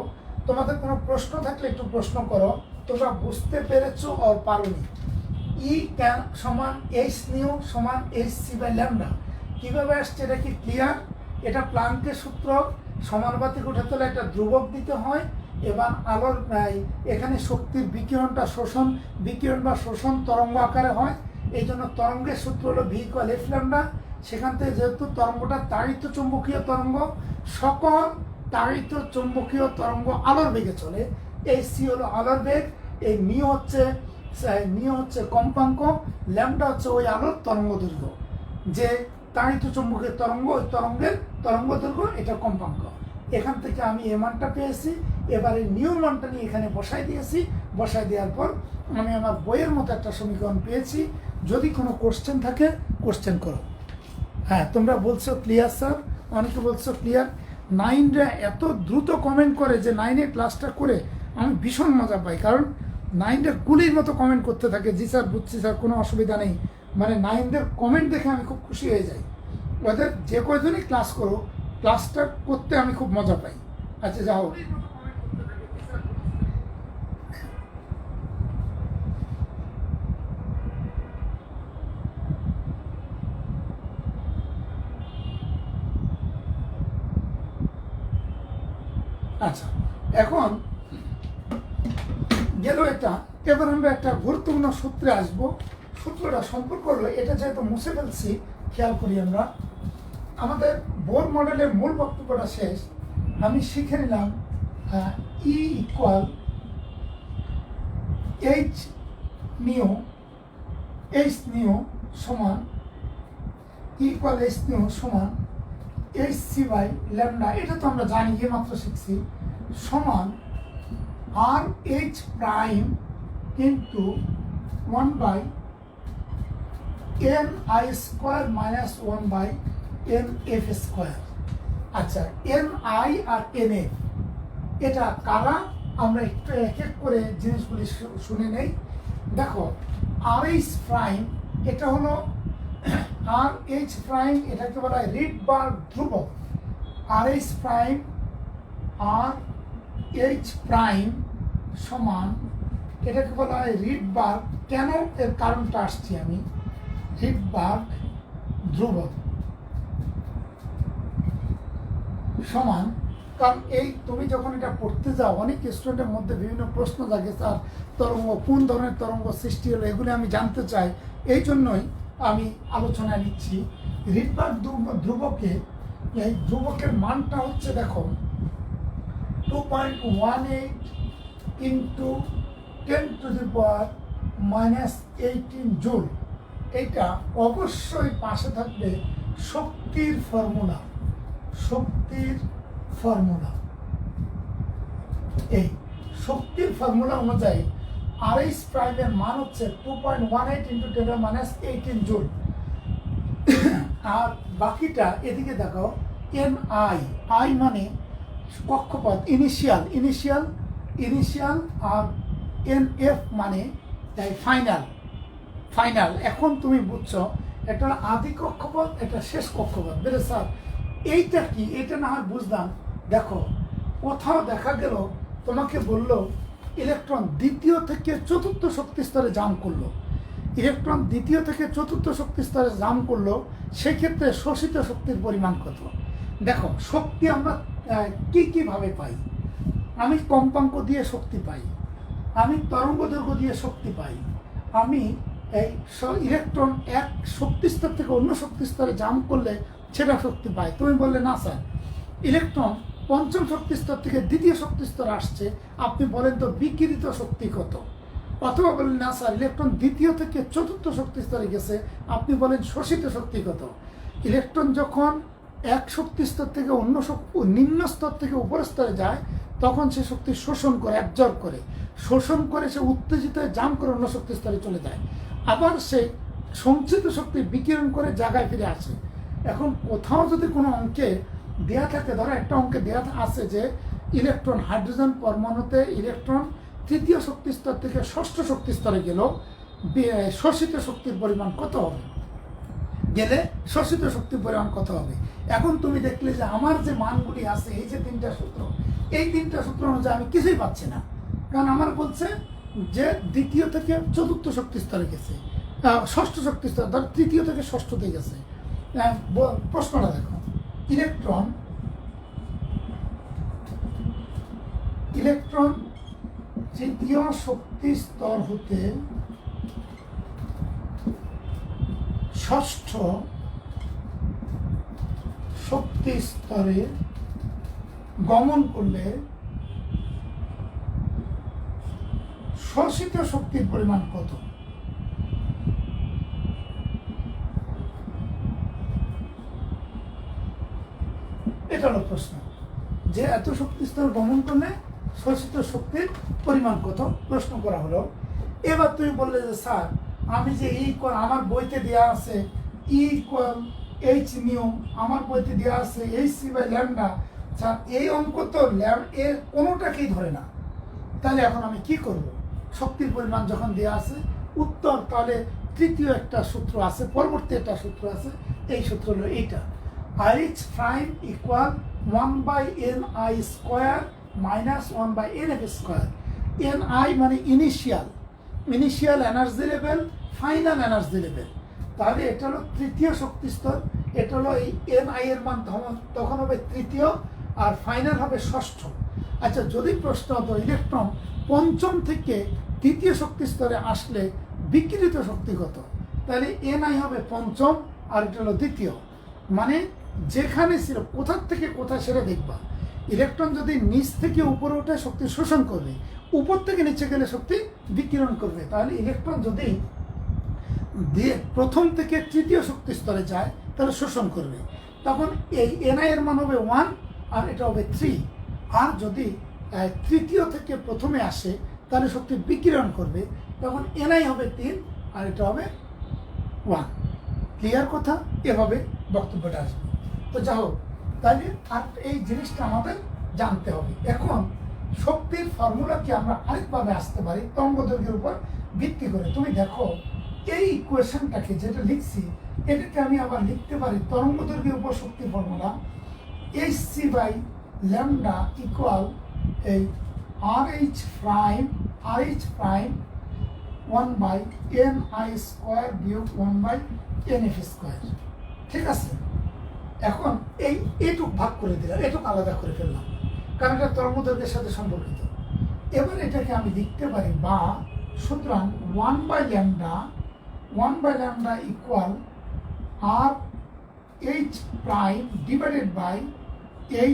তোমাদের কোনো প্রশ্ন থাকলে একটু প্রশ্ন করো, তোমরা বুঝতে পেরেছো আর পারোনি। ই ক্যান সমান এইচ নিউ সমান এইচ সি বাই ল্যামডা, কীভাবে আসছে এটা কি ক্লিয়ার? এটা প্লাঙ্কের সূত্র, সমানুপাতিক উঠাতে হলে একটা ধ্রুবক দিতে হয়। এবার আলোর এখানে শক্তির বিকিরণটা শোষণ, বিকিরণ বা শোষণ তরঙ্গ আকারে হয়, এই জন্য তরঙ্গের সূত্র হলো ভি ইকুয়াল এফ ল্যামডা। সেখান থেকে যেহেতু তরঙ্গটা তাড়িত চুম্বকীয় তরঙ্গ, সকল তাড়িত চুম্বকীয় তরঙ্গ আলোর বেগে চলে, এই সি হলো আলোর বেগ, এই নিও হচ্ছে কম্পাঙ্ক, ল্যামডা হচ্ছে ওই আলোর তরঙ্গ দৈর্ঘ্য, যে তাড়িত চুম্বকীয় তরঙ্গ, ওই তরঙ্গের তরঙ্গ দৈর্ঘ্য, এটা কম্পাঙ্ক। এখান থেকে আমি এ মানটা পেয়েছি, এবারে নিউ মানটা নিয়ে এখানে বসাই দিয়েছি। বসাই দেওয়ার পর আমি আমার বইয়ের মতো একটা সমীকরণ পেয়েছি। যদি কোনো কোশ্চেন থাকে কোশ্চেন করো। হ্যাঁ, তোমরা বলছো ক্লিয়ার স্যার, অনেকে বলছো ক্লিয়ার। 9রা এত দ্রুত কমেন্ট করে যে 9-এর ক্লাসটা করে আমি ভীষণ মজা পাই, কারণ 9দের গুলির মতো কমেন্ট করতে থাকে, জি স্যার বুঝছি স্যার কোনো অসুবিধা নেই। মানে 9দের কমেন্ট দেখে আমি খুব খুশি হয়ে যাই। ওদের যে কয়জনই ক্লাস করো, ক্লাসটা করতে আমি খুব মজা পাই। আচ্ছা যাও, আচ্ছা এখন গেল এটা। এবার আমরা একটা গুরুত্বপূর্ণ সূত্রে আসবো। সূত্রটা সম্পর্ক হলো, এটা যেহেতু মুছে ফেলছি, খেয়াল করি আমরা। আমাদের বোর মডেলের মূল বক্তব্যটা শেষ, আমি শিখে নিলাম ই ইকুয়াল এইচ নিউ সমান ইকুয়াল এইচ নিউ সমান এইচ সি বাই ল্যামডা, এটা তো আমরা জানি, মাত্র শিখছি, সমান আর H prime into 1 by N I square minus 1 by N F square. আচ্ছা, এন আই আর এন এফ এটা কারা, আমরা একটু এক এক করে জিনিসগুলি শুনে নেই। দেখো আর এইচ প্রাইম, এটা হলো আর এইচ প্রাইম, এটাকে বলা হয় রিডবার্গ ধ্রুবক। আর এইচ প্রাইম, আর এইচ প্রাইম সমান, এটাকে বলা হয় রিডবার্গ। কেন, এর কারণটা আসছি আমি। রিডবার্গ ধ্রুবক সমান, কারণ এই তুমি যখন এটা পড়তে যাও, অনেক স্টুডেন্টের মধ্যে বিভিন্ন প্রশ্ন জাগে, তার তরঙ্গ কোন ধরনের তরঙ্গ সৃষ্টি হলো, এগুলি আমি জানতে চাই। এই জন্যই আমি আলোচনায় নিচ্ছি। রিডবার্গ ধ্রুবকে, এই ধ্রুবকের মানটা হচ্ছে দেখো 2.18 ইন্টু 10⁻⁻18 জুল। এইটা অবশ্যই পাশে থাকবে শক্তির ফর্মুলা, শক্তির ফর্মুলা। এই শক্তির ফর্মুলা অনুযায়ী আর এইচ প্রাইমের মান হচ্ছে 2.18 ইন্টু 10⁻18 জুল। আর বাকিটা এদিকে দেখাও, এন আই, আই মানে কক্ষপথ, ইনিশিয়াল, আর এন এফ মানে ফাইনাল। এখন তুমি বুঝছো, একটা আদি কক্ষপথ, একটা শেষ কক্ষপথ। বেরে স্যার এইটা কি, এটা না হয় বুঝলাম। দেখো কোথাও দেখা গেল তোমাকে বললো ইলেকট্রন দ্বিতীয় থেকে চতুর্থ শক্তি স্তরে জাম্প করলো, ইলেকট্রন দ্বিতীয় থেকে চতুর্থ শক্তি স্তরে জাম্প করলো, সেক্ষেত্রে শোষিত শক্তির পরিমাণ কত? দেখো, শক্তি আমরা কীভাবে পাই? আমি কম্পাঙ্ক দিয়ে শক্তি পাই, আমি তরঙ্গ দৈর্ঘ্য দিয়ে শক্তি পাই, আমি এই ইলেকট্রন এক শক্তি স্তর থেকে অন্য শক্তি স্তরে জাম্প করলে সেটা শক্তি পাই। তুমি বললে না স্যার, ইলেকট্রন পঞ্চম শক্তি স্তর থেকে দ্বিতীয় শক্তি স্তরে আসছে, আপনি বলেন তো বিকিরিত শক্তি কত? অথবা বললেন না স্যার, ইলেকট্রন দ্বিতীয় থেকে চতুর্থ শক্তি স্তরে গেছে, আপনি বলেন শোষিত শক্তি কত? ইলেকট্রন যখন এক শক্তি স্তর থেকে অন্য নিম্ন স্তর থেকে উপর স্তরে যায়, তখন সে শক্তি শোষণ করে, অ্যাবজর্ব করে, শোষণ করে সে উত্তেজিত হয়ে জাম্প করে অন্য শক্তি স্তরে চলে যায়। আবার সে সঞ্চিত শক্তি বিকিরণ করে জায়গায় ফিরে আসে। এখন কোথাও যদি কোনো অঙ্কে দেয়া থাকে, ধরো একটা অঙ্কে দেয়া আছে যে ইলেকট্রন হাইড্রোজেন পরমাণুতে ইলেকট্রন তৃতীয় শক্তি স্তর থেকে ষষ্ঠ শক্তি স্তরে গেল, শোষিত শক্তির পরিমাণ কত হবে? গেলে শোষিত শক্তির পরিমাণ কত হবে? এখন তুমি দেখলে যে আমার যে মানগুলি আছে, এই যে তিনটা সূত্র, এই তিনটা সূত্র অনুযায়ী আমি কিছুই পাচ্ছি না। কারণ আমার বলছে যে দ্বিতীয় থেকে চতুর্থ শক্তি স্তরে গেছে, ষষ্ঠ শক্তি স্তর, ধর তৃতীয় থেকে ষষ্ঠতে গেছে। প্রশ্নটা দেখো, ইলেকট্রন তৃতীয় শক্তি স্তর হতে ষষ্ঠ শক্তি স্তরে গমন করলে শোষিত শক্তির পরিমাণ কত? এটা হলো প্রশ্ন, যে এত শক্তি স্তর গমন করলে শোষিত শক্তির পরিমাণ কত প্রশ্ন করা হলো। এবার তুমি বললে যে স্যার, আমি যে আমার বইতে দেওয়া আছে H নিয়ম, আমার বইতে দেওয়া আছে hc/λ, স্যার এই অঙ্ক তো এর কোনোটাকেই ধরে না, তাহলে এখন আমি কি করব? শক্তির পরিমাণ যখন দেওয়া আছে, উত্তর তাহলে তৃতীয় একটা সূত্র আছে, পরবর্তী একটা সূত্র আছে, এই সূত্র হলো এইটা, RH prime equal 1/ni square minus 1/nf square। ni মানে initial energy level, final energy level. তাহলে এটা হলো তৃতীয় শক্তি স্তর, এটা হলো এই ni এর মান তখন হবে তৃতীয়, আর ফাইনাল হবে ষষ্ঠ। আচ্ছা, যদি প্রশ্ন হতো ইলেকট্রন পঞ্চম থেকে তৃতীয় শক্তি স্তরে আসলে বিকিরিত শক্তি কত, তাহলে ni হবে পঞ্চম আর এটা হলো দ্বিতীয়। মানে যেখানে ছিল, কোথার থেকে কোথায় সেটা দেখবা। ইলেকট্রন যদি নিচ থেকে উপরে উঠে শক্তি শোষণ করবে, উপর থেকে নিচে গেলে শক্তি বিকিরণ করবে। তাহলে ইলেকট্রন যদি প্রথম থেকে তৃতীয় শক্তি স্তরে যায়, তাহলে শোষণ করবে, তখন এই ni এর মান হবে 1 আর এটা হবে 3। আর যদি তৃতীয় থেকে প্রথমে আসে, তাহলে শক্তি বিকিরণ করবে, তখন ni হবে 3 আর এটা হবে 1। ক্লিয়ার কথা? এভাবে বক্তব্যটা আসবে। তো যাই হোক, তাহলে আর এই জিনিসটা আমাদের জানতে হবে। এখন শক্তির ফর্মুলা কি আমরা আরেকভাবে আসতে পারি তরঙ্গ দৈর্ঘ্যের উপর ভিত্তি করে। তুমি দেখো, এই ইকুয়েশনটাকে যেটা লিখছি, এটাকে আমি আবার লিখতে পারি তরঙ্গ দৈর্ঘ্যের উপর শক্তির ফর্মুলা hc/λ ইকুয়াল এই RH prime 1/ni স্কোয়ার বিয়োগ 1/nf স্কোয়ার। ঠিক আছে, এখন এইটুক ভাগ করে দিলাম, এটুক আলাদা করে ফেললাম, কারণ এটা তরঙ্গ দৈর্ঘ্যের সাথে সম্পর্কিত। এবার এটাকে আমি লিখতে পারি, বা সুতরাং 1/λ equal RH prime divided by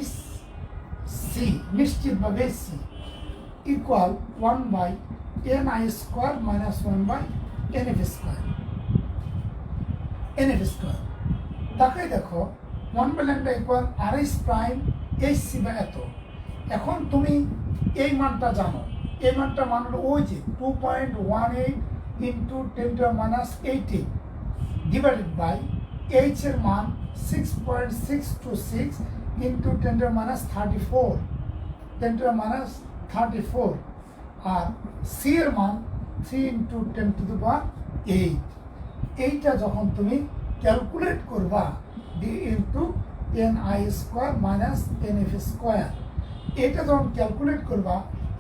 HC, নিশ্চিত বা HC equal 1/ni square minus 1/nf square. তাকাই দেখো, 1/λ ইকুয়াল RH প্রাইম HC বা এত। এখন তুমি এই মানটা জানো, এই মানটা মান হলো ওই যে 2.18 ইন্টু 10⁻⁸ ডিভাইডেড বাই H এর মান 6.626 ইন্টু 10⁻34 আর সি এর মান 3 ইন্টু 10⁸। এইটা যখন তুমি ক্যালকুলেট করবা, D into ni square minus nf square, এটা যখন ক্যালকুলেট করবা,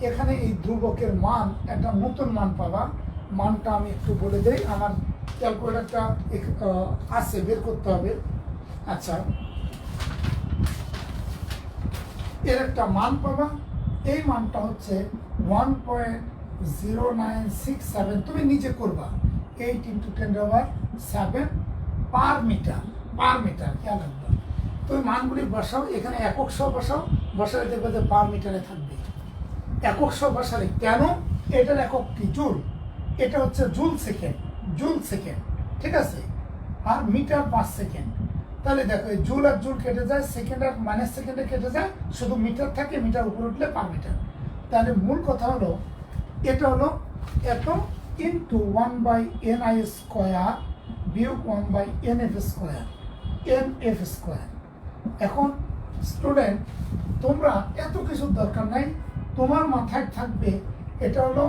এখানে এই ধ্রুবকের মান একটা নতুন মান পাবা, মানটা আমি একটু বলে দেই। আমার ক্যালকুলেটারটা আছে, বের করতে হবে। আচ্ছা, এর একটা মান পাবা। এই মানটা হচ্ছে 1.0967। তুমি নিজে করবা 8 × 10⁻7 পার মিটার। খেয়াল রাখবা। তুমি মানগুলি বসাও, এখানে একক সহ বসাও, বসালে দেখবে যে পার মিটারে থাকবে। একক সহ বসালে কেন? এটার একক কি? জুল। এটা হচ্ছে জুল সেকেন্ড, ঠিক আছে। আর মিটার 5 সেকেন্ড। তাহলে দেখো এই জুল আর জুল কেটে যায়, সেকেন্ড আর মাইনাস সেকেন্ডে কেটে যায়, শুধু মিটার থাকে, মিটার উপরে উঠলে পার মিটার। তাহলে মূল কথা হলো এটা হলো এত ইন্টু 1/ni² বিয়োগ 1/nf²। এখন স্টুডেন্ট, তোমরা এত কিছুর দরকার নাই, তোমার মাথায় থাকবে এটা হলো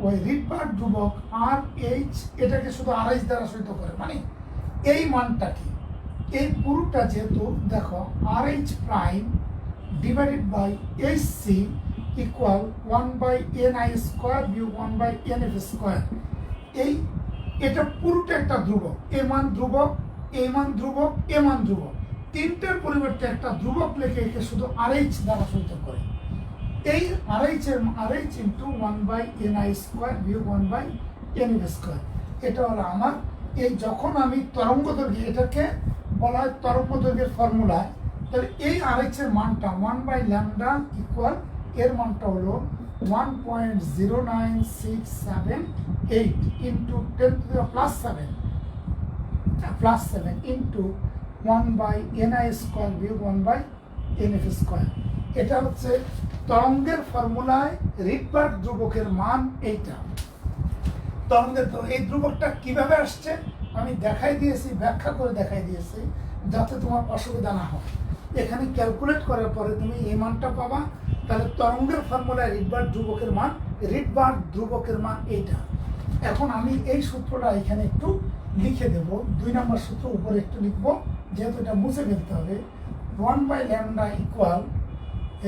ওই রিডবার ধ্রুবক RH, এটাকে শুধু RH দ্বারা সহিত করে, মানে এই মানটা কি, এই পুরোটা যেহেতু দেখো RH prime divided by HC equal 1/ni² বিয়োগ 1/nf²। এটা পুরোটা একটা ধ্রুবক। এ মান ধ্রুবক, এই মান ধ্রুবক, এ মান ধ্রুবক। তিনটার পরিবর্তে একটা ধ্রুবক লেখে একে শুধু RH দ্বারা সহিত করে। এই RH ইন্টু 1/ni² বিয়োগ 1/nf²। এটা হলো আমার এই যখন আমি তরঙ্গ দৈর্ঘ্য, এটাকে বলা হয় তরঙ্গ দৈর্ঘ্যের ফর্মুলায়, তাহলে এই RH এর মানটা 1/λ ইকুয়াল, এর মানটা হলো 1.09678 ইন্টু 10⁻7 ইন্টু 1/ni² বিয়োগ 1/nf²। এটা হচ্ছে তরঙ্গের ফর্মুলায় রিডবার ধ্রুবকের মান। এইটা তরঙ্গের, এই ধ্রুবকটা কিভাবে আসছে আমি দেখাই দিয়েছি, ব্যাখ্যা করে দেখাই দিয়েছি, যাতে তোমার অসুবিধা না হয়। এখানে ক্যালকুলেট করার পরে তুমি এই মানটা পাবা। তাহলে তরঙ্গের ফর্মুলায় রিডবার ধ্রুবকের মান এইটা। এখন আমি এই সূত্রটা এখানে একটু লিখে দেব। 2 নম্বর সূত্র উপরে একটু লিখবো, যেহেতু এটা মুছে ফেলতে হবে। 1/λ ইকুয়াল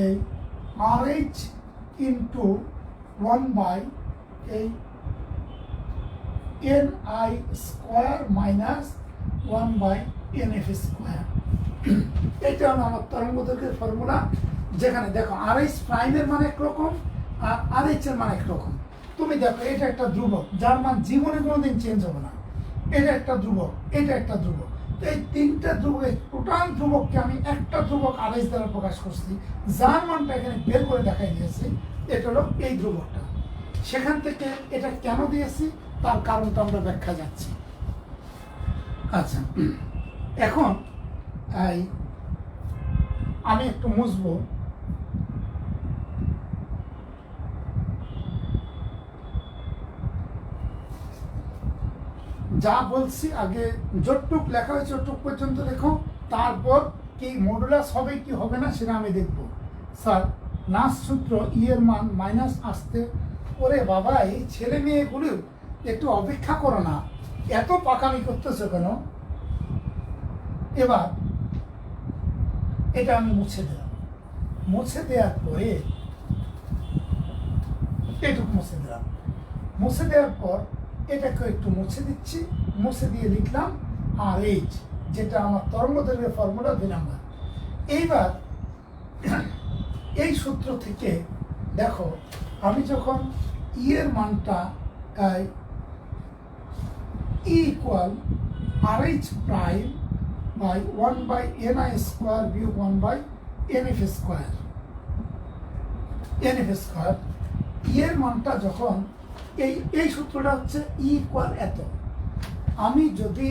এই RH into 1/ni² minus 1/nf²। এটা হলো আমার তরঙ্গ দৈর্ঘ্যের ফর্মুলা, যেখানে দেখো RH প্রাইমের মান একরকম আর RH এর মান একরকম। তুমি দেখো এটা একটা ধ্রুবক যার মান জীবনে কোনোদিন চেঞ্জ হবে না, এটা একটা ধ্রুবক, এটা একটা ধ্রুবক। তো এই তিনটা ধ্রুবক, টোটাল ধ্রুবককে আমি একটা ধ্রুবক RH দ্বারা প্রকাশ করছি, যার মানটা এখানে বের করে দেখাই দিয়েছি। এটা হলো এই ধ্রুবকটা। সেখান থেকে এটা কেন দিয়েছি তার কারণটা আমরা ব্যাখ্যা যাচ্ছি। আচ্ছা, এখন আমি একটু মুছবো। যা বলছি আগে যতটুক লেখা হয়েছে ততটুক পর্যন্ত লেখো, তারপর কি মডুলাস হবে কি হবে না সেটা আমি দেখবো। স্যার, নাস সূত্র ই এর মান মাইনাস আসতে, ওরে বাবা, এই ছেলে মেয়েগুলো একটু অপেক্ষা করো না, এত পাকামি করতেছো কেন? এবার এটা আমি মুছে দিলাম। মুছে দেওয়ার পরে এটুকু মুছে দিলাম। মুছে দেওয়ার পর এটাকে একটু মুছে দিচ্ছি, মুছে দিয়ে লিখলাম RH, যেটা আমার তরঙ্গ দৈর্ঘ্যের ফর্মুলা 2 নম্বর। এইবার এই সূত্র থেকে দেখো, আমি যখন ই এর মানটা equal RH prime by 1/ni² বিয়োগ 1/nf², এর মানটা যখন এই সূত্রটা হচ্ছে ই ইকুয়াল এত। আমি যদি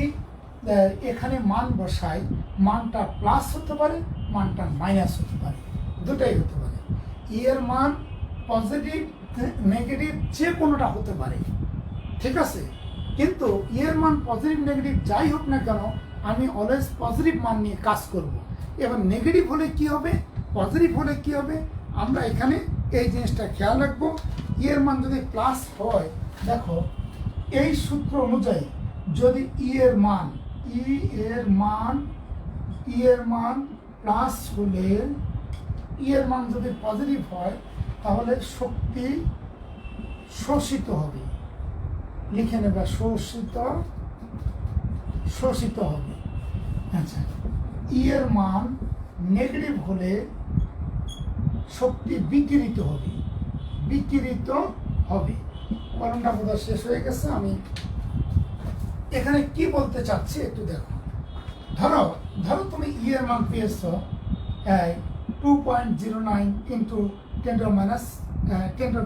এখানে মান বসাই, মানটা প্লাস হতে পারে, মানটা মাইনাস হতে পারে, দুটাই হতে পারে। ই এর মান পজিটিভ নেগেটিভ যে কোনোটা হতে পারে, ঠিক আছে। কিন্তু ই এর মান পজিটিভ নেগেটিভ যাই হোক না কেন, আমি অলওয়েজ পজিটিভ মান নিয়ে কাজ করব। এবার নেগেটিভ হলে কি হবে, পজিটিভ হলে কি হবে, আমরা এখানে এই জিনিসটা খেয়াল রাখবো। ই এর মান যদি প্লাস হয়, দেখো এই সূত্র অনুযায়ী যদি ই এর মান প্লাস হলে, ই এর মান যদি পজিটিভ হয়, তাহলে শক্তি শোষিত হবে। লিখে নেবে শোষিত শোষিত হবে। আচ্ছা, ই এর মান নেগেটিভ হলে শক্তি বিকিরিত হবে, বিকিরিত হবে। কলমটা বোধহয় শেষ হয়ে গেছে। আমি এখানে কি বলতে চাচ্ছি একটু দেখো। ধরো ধরো তুমি ই এর মান পেয়েছ 2.09 ইন্টু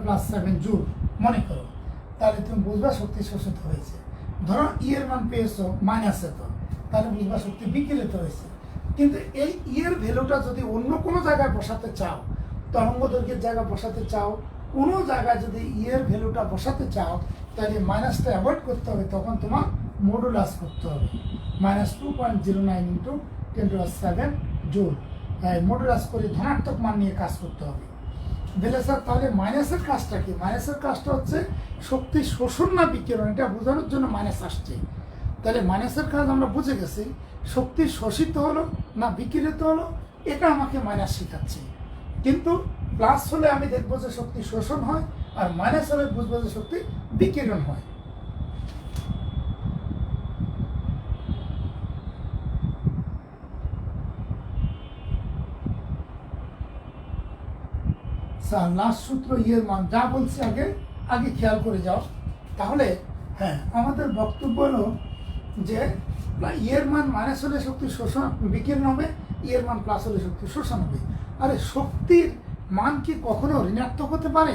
10⁻⁷ জুল মনে করো, তাহলে তুমি বুঝবা শক্তি শোষিত হয়েছে। ধরো ই এর মান পেয়েছো মাইনাস এত, তাহলে বুঝবা শক্তি বিকিরিত হয়েছে। কিন্তু এই ই এর ভ্যালুটা যদি অন্য কোনো জায়গায় বসাতে চাও, তরঙ্গ দৈর্ঘ্যের জায়গায় বসাতে চাও, কোনো জায়গায় যদি ই এর ভ্যালুটা বসাতে চাও, তাহলে মাইনাসটা অ্যাভয়েড করতে হবে। তখন তোমার মডুলাস করতে হবে, -2.09 ইন্টু 10⁻⁷ জুল মডুলাস করে ধনাত্মক মান নিয়ে কাজ করতে হবে। বলে স্যার তাহলে মাইনাসের কাজটা কি? মাইনাসের কাজটা হচ্ছে শক্তি শোষণ না বিকিরণ, এটা বোঝানোর জন্য মাইনাস আসছে। তাহলে মাইনাসের কাজ আমরা বুঝে গেছি, শক্তি শোষিত হলো না বিকিরিত হলো, এটা আমাকে মাইনাস শেখাচ্ছে। কিন্তু প্লাস হলে আমি দেখবো যে শক্তি শোষণ হয়, আর মাইনাস হলে বুঝবো যে শক্তি বিকিরণ হয়। লাস্ট সূত্র ইয়ের মান যা বলছি আগে আগে খেয়াল করে যাও। তাহলে হ্যাঁ, আমাদের বক্তব্য হলো যে ইয়ের মান মাইনাস হলে শক্তি শোষণ বিকিরণ হবে, ইয়ের মান প্লাস হলে শক্তি শোষণ হবে। আরে শক্তির মান কি কখনো ঋণাত্মক হতে পারে?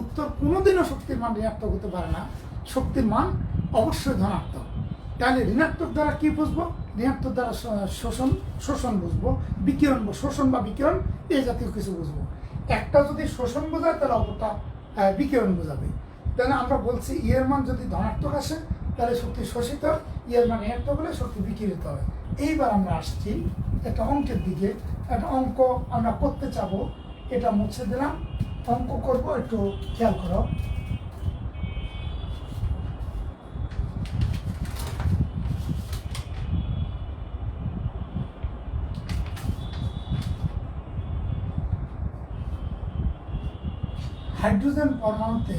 উত্তর, কোনোদিনও শক্তির মান ঋণাত্মক হতে পারে না। শক্তির মান অবশ্যই ধনাত্মক। তাহলে ঋণাত্মক দ্বারা কি বুঝবো? ঋণাত্মক দ্বারা শোষণ বুঝবো, বিকিরণ শোষণ বা বিকিরণ এই জাতীয় কিছু বুঝবো। একটা যদি শোষণ বোঝায় তাহলে অপরটা বিকিরণ বোঝাবে। তাহলে আমরা বলছি ইয়ের মান যদি ধনাত্মক আসে তাহলে শক্তি শোষিত, ইয়ের মান ঋণাত্মক হলে শক্তি বিকিরিত হয়। এইবার আমরা আসছি একটা অঙ্কের দিকে। একটা অঙ্ক আমরা করতে চাবো, এটা মুছে দিলাম। অঙ্ক করব, একটু খেয়াল করো। হাইড্রোজেন পরমাণুতে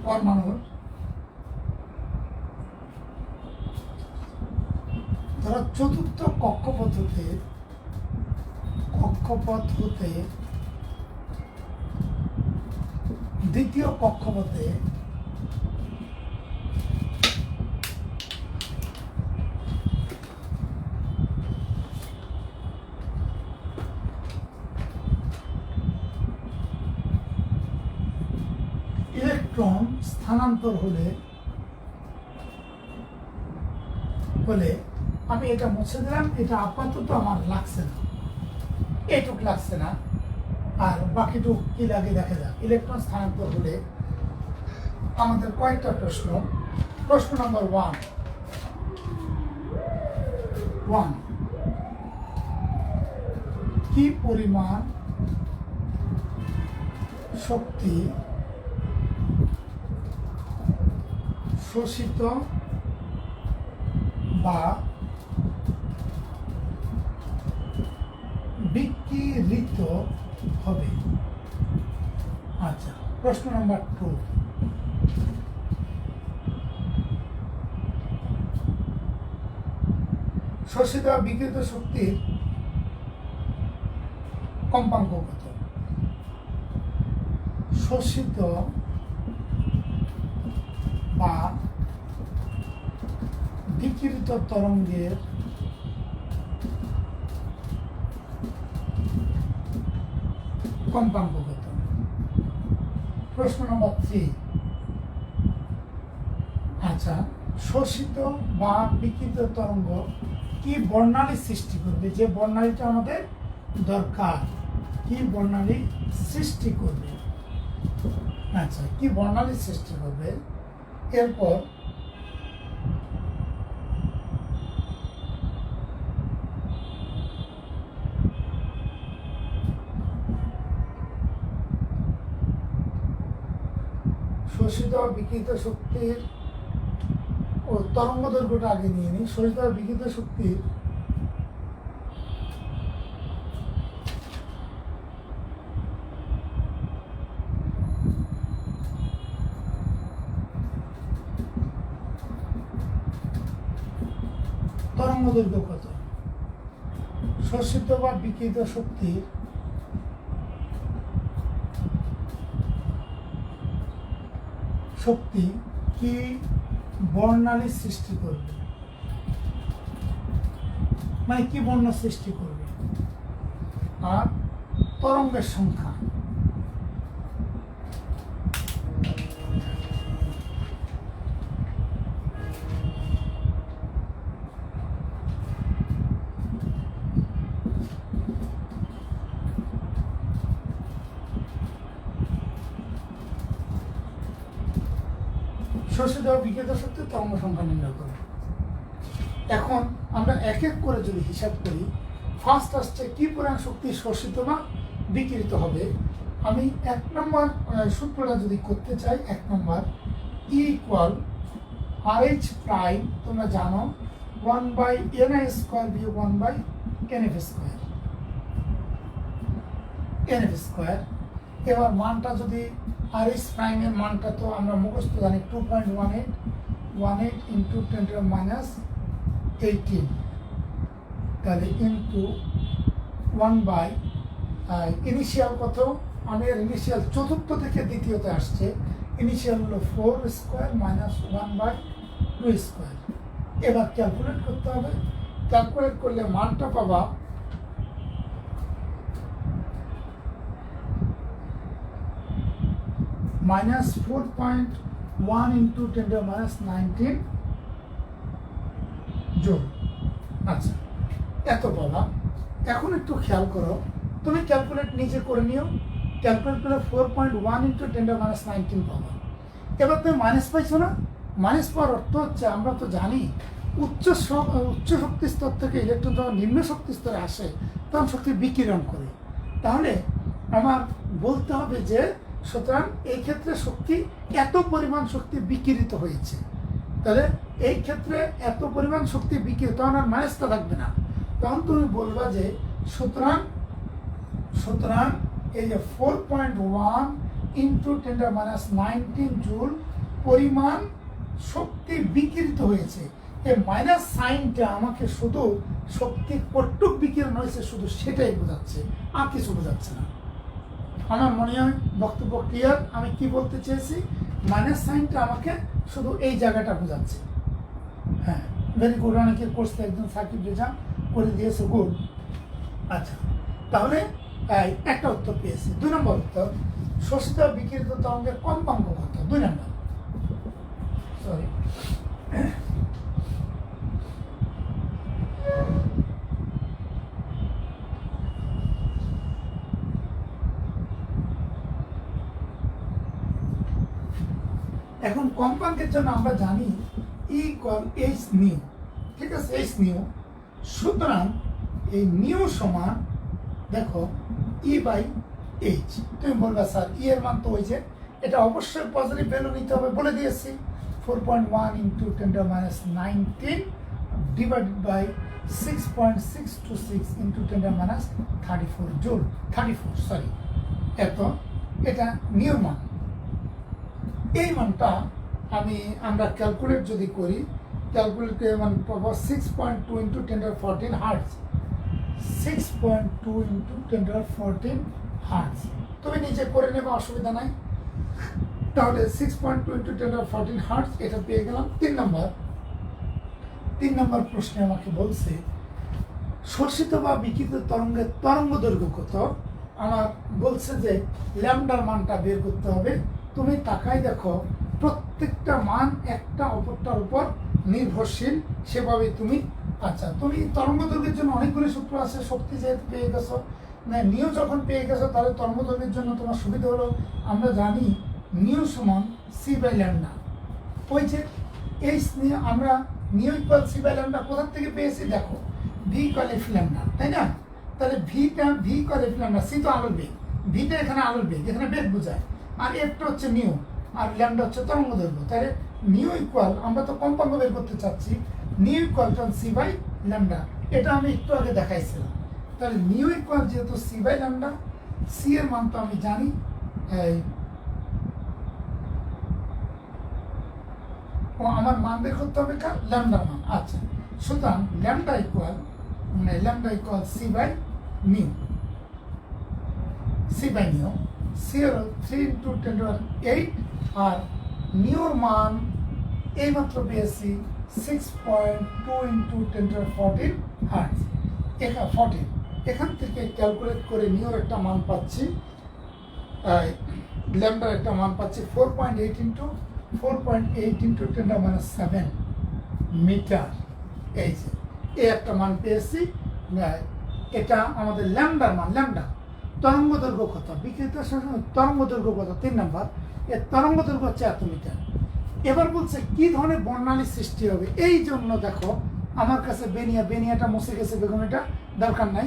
পরমাণুর ধরো চতুর্থ কক্ষপথ হতে দ্বিতীয় কক্ষপথে ইলেকট্রন স্থানান্তর হলে আমি এটা মুছে দিলাম। এটা আপাতত আমার লাগছে না, এটুক লাগছে না, আর বাকিটুক কি লাগে দেখা যাক। ইলেকট্রন স্থানান্তর হলে আমাদের কয়েকটা প্রশ্ন। প্রশ্ন নম্বর 1, কি পরিমাণ শক্তি শোষিত বা বিকিরিত হবে? আচ্ছা, প্রশ্ন নম্বর 2, শোষিত বা বিকিরিত শক্তির কম্পাঙ্ক কত? শোষিত বা বিকিরিত তরঙ্গের কম্পাঙ্ক কত? প্রশ্ন নম্বর 3, আচ্ছা, শোষিত বা বিকিরিত তরঙ্গ কি বর্ণালী সৃষ্টি করবে? যে বর্ণালীটা আমাদের দরকার, কি বর্ণালী সৃষ্টি করবে? আচ্ছা, কি বর্ণালী সৃষ্টি করবে? এরপর শোষিত বিকিরিত শক্তির তরঙ্গ দৈর্ঘ্যটা আগে নিয়ে নিই। শোষিত বিকিরিত শক্তির তরঙ্গ দৈর্ঘ্য কত? শোষিত বা বিকিরিত শক্তির শক্তি কি বর্ণালী সৃষ্টি করবে, মানে কি বর্ণ সৃষ্টি করবে, আর তরঙ্গের সংখ্যা। শোষিত বা বিকিরিত শক্তির তরঙ্গ সংখ্যা নির্ণয় করবে। এখন আমরা এক এক করে যদি হিসাব করি, ফার্স্ট আসছে কি পরিমাণ শক্তি শোষিত বা বিকিরিত হবে। আমি 1 নম্বর সূত্রটা যদি করতে চাই, 1 নম্বর E ইকুয়াল RH প্রাইম, তোমরা জানো 1/ni স্কোয়ার বিয়োগ 1/nf স্কোয়ার, nf স্কোয়ার। এবার মানটা যদি RH প্রাইমের মানটা তো আমরা মুখস্থ জানি 2.18 ইন্টু 10⁻18, তাহলে ইন্টু 1 ইনিশিয়াল কত, আমাদের ইনিশিয়াল চতুর্থ থেকে দ্বিতীয়তে আসছে, ইনিশিয়াল হলো 4 স্কোয়ার মাইনাস 1/2 স্কোয়ার। এবার ক্যালকুলেট করতে হবে, ক্যালকুলেট করলে মানটা পাবা -4.1 ইন্টু 10⁻19 জুল। আচ্ছা, এত পাবা। এখন একটু খেয়াল করো, তুমি ক্যালকুলেট নিজে করে নিও, ক্যালকুলেট করলে 4.1 ইন্টু 10⁻19 পাবা। এবার তুমি মাইনাস পাইছো না, মাইনাস পাওয়ার অর্থ হচ্ছে আমরা তো জানি উচ্চ শক্তি স্তর থেকে ইলেকট্রন যখন নিম্ন শক্তি স্তরে আসে তখন শক্তি বিকিরণ করে। তাহলে আমার বলতে হবে যে সুতরাং এই ক্ষেত্রে শক্তি এত পরিমাণ শক্তি বিকিরিত হয়েছে, তাহলে এই ক্ষেত্রে এত পরিমাণ শক্তি বিকিরিত, তখন আর মাইনাসটা থাকবে না, তখন তুমি বলবা যে সুতরাং এই যে 4.1 ইন্টু 10⁻19 জুল পরিমাণ শক্তি বিকিরিত হয়েছে। এই মাইনাস সাইনটা আমাকে শুধু শক্তি কতটুক বিকিরণ হয়েছে শুধু সেটাই বোঝাচ্ছে, আর কিছু বোঝাচ্ছে না। আমার মনে হয় বক্তব্য ক্লিয়ার। আমি কি বলতে চেয়েছি, মাইনাস সাইনটা আমাকে শুধু এই জায়গাটা বোঝাচ্ছে। হ্যাঁ, ভেরি গুড। অনেকের কোর্সে একজন সাকিব রেজা করে দিয়েছে, গুড। আচ্ছা, তাহলে একটা উত্তর পেয়েছি। 2 নম্বর উত্তর, শোষিত বিকিরিত তরঙ্গের কম্পাঙ্ক কত? 2 নম্বর, সরি, এখন কম্পাঙ্কের জন্য আমরা জানি E ইকুয়াল এইচ নিউ, ঠিক আছে, এইচ নিউ। সুতরাং এই নিউ সমান দেখো E/H। তুমি বলবে স্যার ই এর মান তো ওই যে, এটা অবশ্যই পজিটিভ ভ্যালু নিতে হবে, বলে দিয়েছি 4.1 into 10⁻19 divided by 6.626 into 10⁻34 joule, 34 sorry, এটা নিউ মান। এই মানটা আমরা ক্যালকুলেট যদি করি, ক্যালকুলেট করে মান পাবো 6.2 ইন্টু 10⁻14 হার্টজ, 6.2 ইন্টু 10⁻14 হার্টজ। তুমি নিজে করে নেবে, অসুবিধা নাই। তাহলে 6.2 ইন্টু 10⁻14 হার্টজ এটা পেয়ে গেলাম। 3 নম্বর প্রশ্নে আমাকে বলছে শোষিত বা বিকিরিত তরঙ্গের তরঙ্গ দৈর্ঘ্য কত। আমার বলছে যে ল্যামডার মানটা বের করতে হবে। তুমি তাকাই দেখো, প্রত্যেকটা মান একটা অপরটার উপর নির্ভরশীল, সেভাবে তুমি তুমি তরঙ্গ দৈর্ঘ্যের জন্য অনেকগুলি সূত্র আছে। শক্তি যেহেতু পেয়ে গেছো, নিউ যখন পেয়ে গেছো, তাহলে তরঙ্গ দৈর্ঘ্যের জন্য তোমার সুবিধা হলো, আমরা জানি নিউ সমান c/λ। ওই যে এইচ নিয়ে আমরা নিউ ইকুয়াল c/λ কোথা থেকে পেয়েছি, দেখো ভি ইকুয়াল এফ ল্যামডা, তাই না? তাহলে V equal F lambda, C তো আলোর বেগ, ভিটা এখানে আলোর বেগ, এখানে বেগ বোঝায়, আর এফটা হচ্ছে নিউ, আর ল্যামডা হচ্ছে তরঙ্গ দৈর্ঘ্য। তাহলে নিউ ইকুয়াল, আমরা তো কম্পাঙ্ক বের করতে চাচ্ছি, নিউ ইকুয়াল c/λ। এটা আমি একটু আগে দেখাইছিলাম। তাহলে নিউ ইকুয়াল যেহেতু c/λ, সি এর মান তো আমি জানি, আমার মান বের করতে হবে কার, ল্যামডার মান। আচ্ছা, সুতরাং lambda equal C by nu C হল 3 × 10⁸ আর নিউর মান এইমাত্র পেয়েছি 6.2 × 10⁻14 হার্টজ। 14 এখান থেকে ক্যালকুলেট করে নিউর একটা মান পাচ্ছি, ল্যামডার একটা মান পাচ্ছি 4.8 × 10⁻7 মিটার। এই যে এই একটা মান পেয়েছি, এটা আমাদের ল্যামডার মান। ল্যামডা তরঙ্গ দৈর্ঘ্য কত, বিকিরিত তরঙ্গ দৈর্ঘ্য কত, 3 নম্বর, এর তরঙ্গ দৈর্ঘ্য হচ্ছে এত মিটার। এবার বলছে কি ধরনের বর্ণালী সৃষ্টি হবে। এই জন্য দেখো আমার কাছে বেনিয়াটা মুছে গেছে, বেগুনিটা দরকার নাই।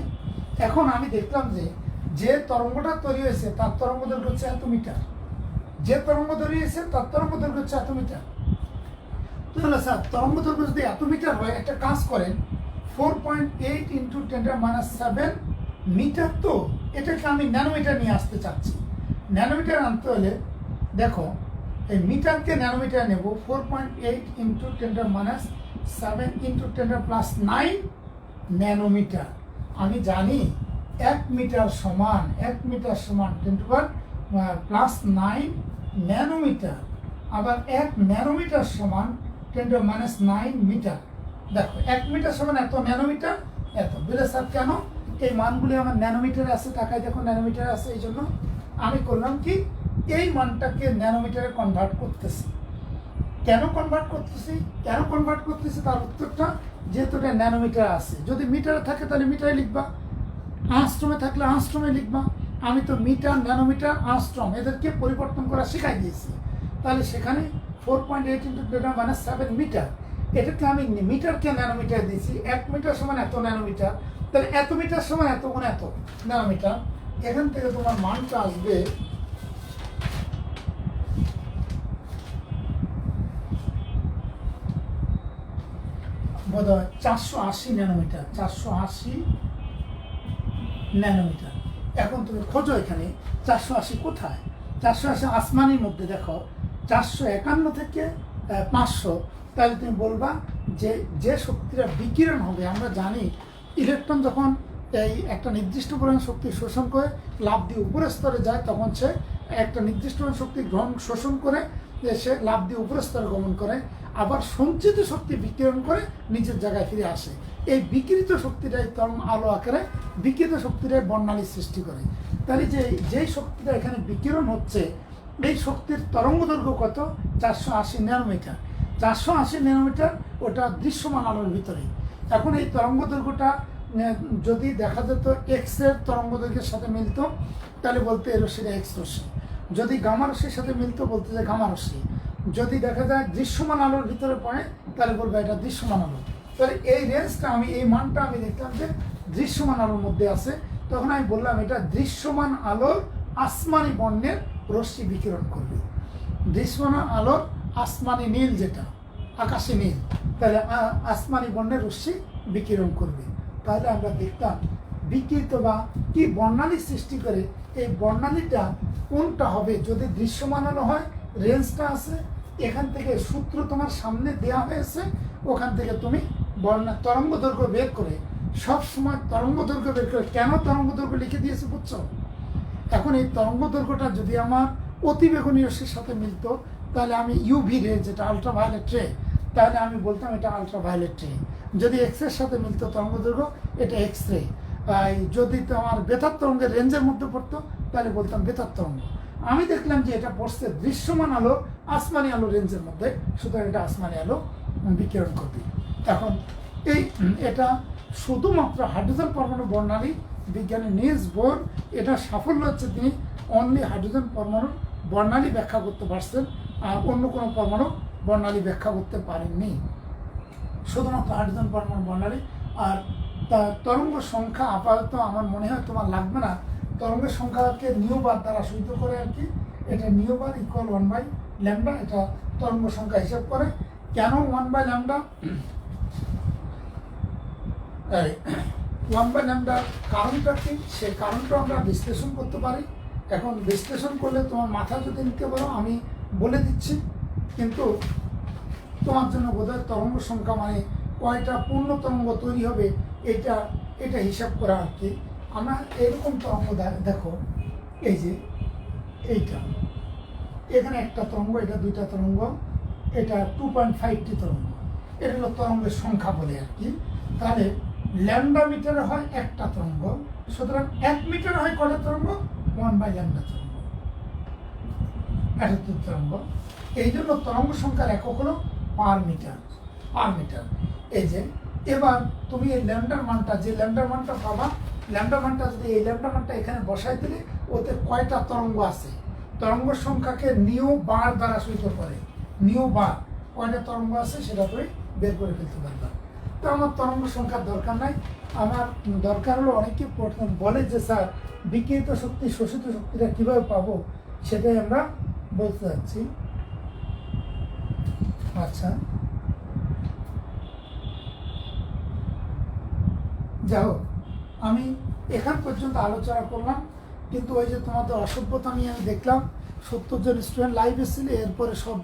এখন আমি দেখলাম যে তরঙ্গটা তৈরি হয়েছে তার তরঙ্গ দৈর্ঘ্য হচ্ছে এত মিটার, যে তরঙ্গ তৈরি হয়েছে তার তরঙ্গ দৈর্ঘ্য হচ্ছে এত মিটার। তাহলে স্যার তরঙ্গ দৈর্ঘ্য যদি এত মিটার হয়, একটা কাজ করেন 4.8 × 10⁻7 মিটার, তো এটাকে আমি ন্যানোমিটার নিয়ে আসতে চাচ্ছি। ন্যানোমিটার আনতে হলে দেখো এই মিটারকে ন্যানোমিটার নেব, 4.8 × 10⁻7 × 10⁻9 ন্যানোমিটার। আমি জানি 1 মিটার সমান 10⁻9 ন্যানোমিটার, আবার 1 ন্যানোমিটার সমান 10⁻9 মিটার। দেখো 1 মিটার সমান এত, ন্যানোমিটার এত। বলে স্যার কেন এই মানগুলি আমার ন্যানোমিটারে আছে, তাকাই দেখো ন্যানোমিটারে আছে। এই জন্য আমি করলাম কি, এই মানটাকে ন্যানোমিটারে কনভার্ট করতেছি। কেন কনভার্ট করতেছি তার উত্তরটা, যেহেতু এটা ন্যানোমিটার আছে, যদি মিটারে থাকে তাহলে মিটারে লিখবা, আংস্ট্রমে থাকলে আংস্ট্রমে লিখবা। আমি তো মিটার, ন্যানোমিটার, আংস্ট্রম এদেরকে পরিবর্তন করা শিখাই দিয়েছি। তাহলে সেখানে 4.8 × 10⁻7 মিটার, এটাকে আমি মিটারকে ন্যানোমিটার দিয়েছি। 1 মিটার সমান এত ন্যানোমিটার, তাহলে এত মিটার সমান এত গুণ এত ন্যানোমিটার। এখান থেকে তোমার মানটা আসবে বোধহয় 480 ন্যানোমিটার। 480 ন্যানোমিটার। এখন তুমি খোঁজো এখানে 480 কোথায়। 480 আসমানির মধ্যে দেখো 451 থেকে 500। তাহলে তুমি বলবা যে শক্তিটা বিকিরণ হবে, আমরা জানি ইলেকট্রন যখন এই একটা নির্দিষ্ট পরিমাণ শক্তি শোষণ করে লাফ দিয়ে উপরের স্তরে যায়, তখন সে একটা নির্দিষ্ট পরিমাণ শক্তি গ্রহণ শোষণ করে সে লাফ দিয়ে উপরের স্তরে গমন করে, আবার সঞ্চিত শক্তি বিকিরণ করে নিজের জায়গায় ফিরে আসে। এই বিকিরিত শক্তিটাই তরঙ্গ আলো আকারে বিকিরিত শক্তিটাই বর্ণালী সৃষ্টি করে। তাহলে যেই শক্তিটা এখানে বিকিরণ হচ্ছে, এই শক্তির তরঙ্গ দৈর্ঘ্য কত, 480 ন্যানোমিটার। 480 ন্যানোমিটার ওটা দৃশ্যমান আলোর ভিতরে। এখন এই তরঙ্গ দৈর্ঘ্যটা যদি দেখা যেত এক্স এর তরঙ্গ দৈর্ঘ্যের সাথে মিলতো, তাহলে বলতে এই রশ্মিটা এক্স রশ্মি। যদি গামা রশ্মির সাথে মিলতো, বলতে যে গামা রশ্মি। যদি দেখা যায় দৃশ্যমান আলোর ভিতরে পড়ে, তাহলে বলবো এটা দৃশ্যমান আলো। তাহলে এই রেঞ্জটা এই মানটা আমি দেখলাম যে দৃশ্যমান আলোর মধ্যে আছে, তখন আমি বললাম এটা দৃশ্যমান আলোর আসমানি বর্ণের রশ্মি বিকিরণ করবে। দৃশ্যমান আলোর আসমানি নীল, যেটা আকাশী নীল, তাহলে আসমানি বর্ণের রশ্মি বিকিরণ করবে। তাহলে আমরা দেখতাম বিকিরিত বা কি বর্ণালী সৃষ্টি করে, এই বর্ণালীটা কোনটা হবে। যদি দৃশ্যমান আলো হয়, রেঞ্জটা আছে, এখান থেকে সূত্র তোমার সামনে দেওয়া হয়েছে, ওখান থেকে তুমি তরঙ্গ দৈর্ঘ্য বের করে, সব সময় তরঙ্গ দৈর্ঘ্য বের করে, কেন তরঙ্গ দৈর্ঘ্য লিখে দিয়েছে বুঝছো। এখন এই তরঙ্গ দৈর্ঘ্যটা যদি আমার অতিবেগুনি রশ্মির সাথে মিলতো, তাহলে আমি ইউভি রে, যেটা আলট্রাভায়োলেট রে, তাহলে আমি বলতাম এটা আলট্রাভায়োলেট রে। যদি এক্স এর সাথে মিলতো তরঙ্গ দৈর্ঘ্য, এটা এক্স রে। যদি তোমার বেতার তরঙ্গের রেঞ্জের মধ্যে পড়তো, তাহলে বলতাম বেতার তরঙ্গ। আমি দেখলাম যে এটা পড়ছে দৃশ্যমান আলো আসমানি আলো রেঞ্জের মধ্যে, সুতরাং এটা আসমানি আলো বিকিরণ করবে। এখন এটা শুধুমাত্র হাইড্রোজেন পরমাণু বর্ণালী বিজ্ঞানী নিলস বোর, এটা সাফল্য হচ্ছে তিনি অনলি হাইড্রোজেন পরমাণুর বর্ণালী ব্যাখ্যা করতে পারছেন, আর অন্য কোনো পরমাণু বর্ণালী ব্যাখ্যা করতে পারেননি, শুধুমাত্র হাইড্রোজেন পরমাণু বর্ণালী। আর তরঙ্গ সংখ্যা আপাতত আমার মনে হয় তোমার লাগবে না, তরঙ্গের সংখ্যাকে নিউবার দ্বারা সূচিত করে আর কি। এটা নিউবার ইকুয়াল 1/λ, এটা তরঙ্গ সংখ্যা হিসাব করে। কেন 1/λ? 1/λ কারণটা কি, সেই কারণটা আমরা বিশ্লেষণ করতে পারি। এখন বিশ্লেষণ করলে তোমার মাথা যদি নিতে পারো, আমি বলে দিচ্ছি, কিন্তু তোমার জন্য বোধহয় তরঙ্গ সংখ্যা কয়টা পূর্ণ তরঙ্গ তৈরি হবে এটা এটা হিসাব করা আর কি। আমরা এরকম তরঙ্গ দেখো, এই যে এইটা, এখানে একটা তরঙ্গ, এটা দুইটা তরঙ্গ, এটা 2.5টি তরঙ্গ, এটা হলো তরঙ্গের সংখ্যা বলে আর কি। তাহলে ল্যামডা মিটারে হয় একটা তরঙ্গ, সুতরাং 1 মিটারে হয় কয়টা তরঙ্গ? 1/λ তরঙ্গ, 78 তরঙ্গ। এই জন্য তরঙ্গ সংখ্যার একক হলো পার মিটার। এই যে এবার তুমি এই ল্যামডার মানটা, যে ল্যামডার মানটা পাবা, ল্যামডা মানটা যদি এই ল্যামডা মানটা এখানে বসাই দিলে ওতে কয়টা তরঙ্গ আছে, তরঙ্গ সংখ্যাকে নিউ বার দ্বারা সূচিত করে। নিউ বার কয়টা তরঙ্গ আছে সেটা তুমি বের করে ফেলতে পারবা। তো আমার তরঙ্গ সংখ্যার দরকার নাই, আমার দরকার হলো অনেকে বলে যে স্যার বিকিরিত শক্তি শোষিত শক্তিটা কীভাবে পাবো, সেটাই আমরা বলতে যাচ্ছি। আচ্ছা, যাই হোক, আমি এখান পর্যন্ত আলোচনা করলাম, কিন্তু ওই যে তোমাদের অসভ্যতা নিয়ে আমি দেখলাম 70 জন স্টুডেন্ট লাইভ এসেছিল, এরপরে সব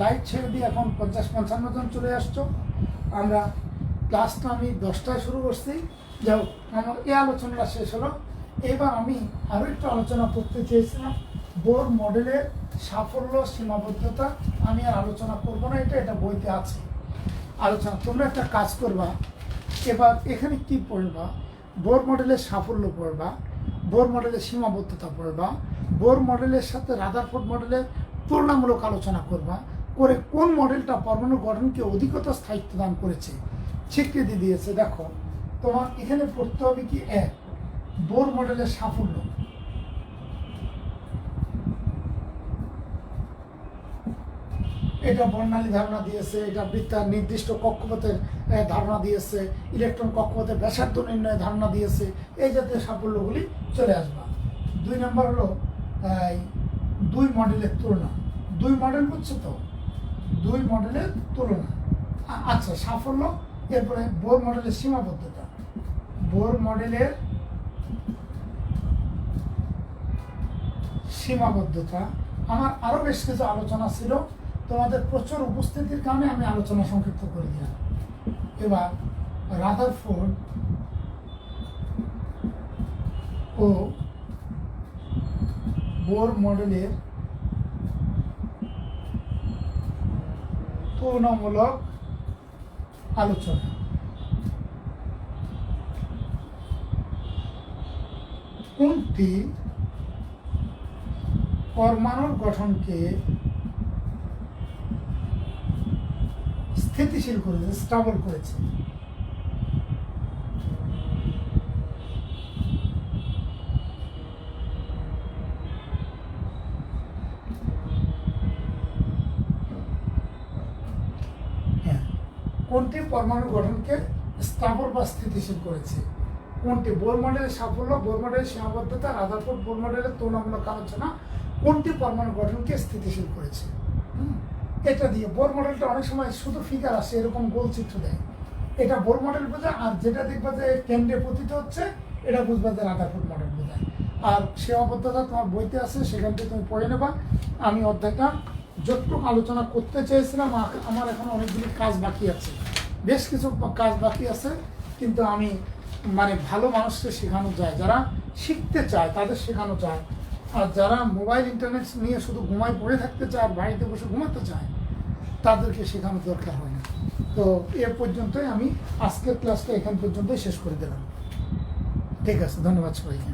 লাইভ ছেড়ে দিয়ে এখন 50-55 জন চলে আসছো। আমরা ক্লাসটা আমি 10টায় শুরু করছি। যাই হোক, আমার এই আলোচনাটা শেষ হলো। এবার আমি আরও একটু আলোচনা করতে চেয়েছিলাম বোর মডেলের সাফল্য সীমাবদ্ধতা। আমি আর আলোচনা করবো না, এটা বইতে আছে আলোচনা। তোমরা একটা কাজ করবা, এবার এখানে কি পড়বা, বোর মডেলের সাফল্য পড়বা, বোর মডেলের সীমাবদ্ধতা পড়বা, বোর মডেলের সাথে রাদারফোর্ড মডেলের তুলনামূলক আলোচনা করবা, করে কোন মডেলটা পরমাণু গঠনকে অধিকতর স্থায়িত্ব দান করেছে, স্বীকৃতি দিয়েছে। দেখো, তোমার এখানে পড়তে হবে কি, এক, বোর মডেলের সাফল্য। এটা বর্ণালী ধারণা দিয়েছে, এটা বৃত্তার নির্দিষ্ট কক্ষপথের ধারণা দিয়েছে, ইলেকট্রন কক্ষপথের ব্যাসার্ধ নির্ণয়ের ধারণা দিয়েছে, এই জাতীয় সাফল্যগুলি চলে আসবে। 2 নম্বর হলো 2 মডেলের তুলনা। 2 মডেল বুঝছো তো, 2 মডেলের তুলনা। আচ্ছা, সাফল্য। এরপরে বোর মডেলের সীমাবদ্ধতা। বোর মডেলের সীমাবদ্ধতা আমার আরো বেশ কিছু আলোচনা ছিল, তোমাদের প্রচুর উপস্থিতির কারণে আমি আলোচনা সংক্ষিপ্ত করে দিলাম। এবার রাদারফোর্ড ও বোর মডেলের তুলনামূলক আলোচনা। কোনটি পরমাণুর গঠনকে স্থিতিশীল করেছে, স্টেবল করেছে? কোনটি পরমাণু গঠনকে স্টেবল বা স্থিতিশীল করেছে? কোনটি? বোর মডেলের সাফল্য, বোর মডেলের সীমাবদ্ধতা, রাদারফোর্ড বোর মডেলের তুলনামূলক আলোচনা, কোনটি পরমাণু গঠনকে স্থিতিশীল করেছে। এটা দিয়ে বোর মডেলটা অনেক সময় শুধু ফিগার আসে, এরকম গোল চিত্র দেয়, এটা বোর মডেল বোঝায়। আর যেটা দেখবা যে কেন্দ্রে পতিত হচ্ছে, এটা বুঝবা যে রাদারফোর্ড মডেল বোঝায়। আর সীমাবদ্ধতা তোমার বইতে আছে, সেখান থেকে তুমি পড়ে নেবা। আমি অধ্যায়টা যতটুকু আলোচনা করতে চেয়েছিলাম, আমার এখন অনেকগুলি কাজ বাকি আছে, বেশ কিছু কাজ বাকি আছে, কিন্তু আমি ভালো মানুষকে শেখানো যায়, যারা শিখতে চায় তাদের শেখানো যায়। আর যারা মোবাইল ইন্টারনেট নিয়ে শুধু ঘুমায় পড়ে থাকতে চায় আর বাড়িতে বসে ঘুমাতে চায়, তাদেরকে শেখানোর দরকার হয় না। তো এ পর্যন্তই, আমি আজকের ক্লাসটা এখান পর্যন্তই শেষ করে দিলাম। ঠিক আছে, ধন্যবাদ সবাইকে।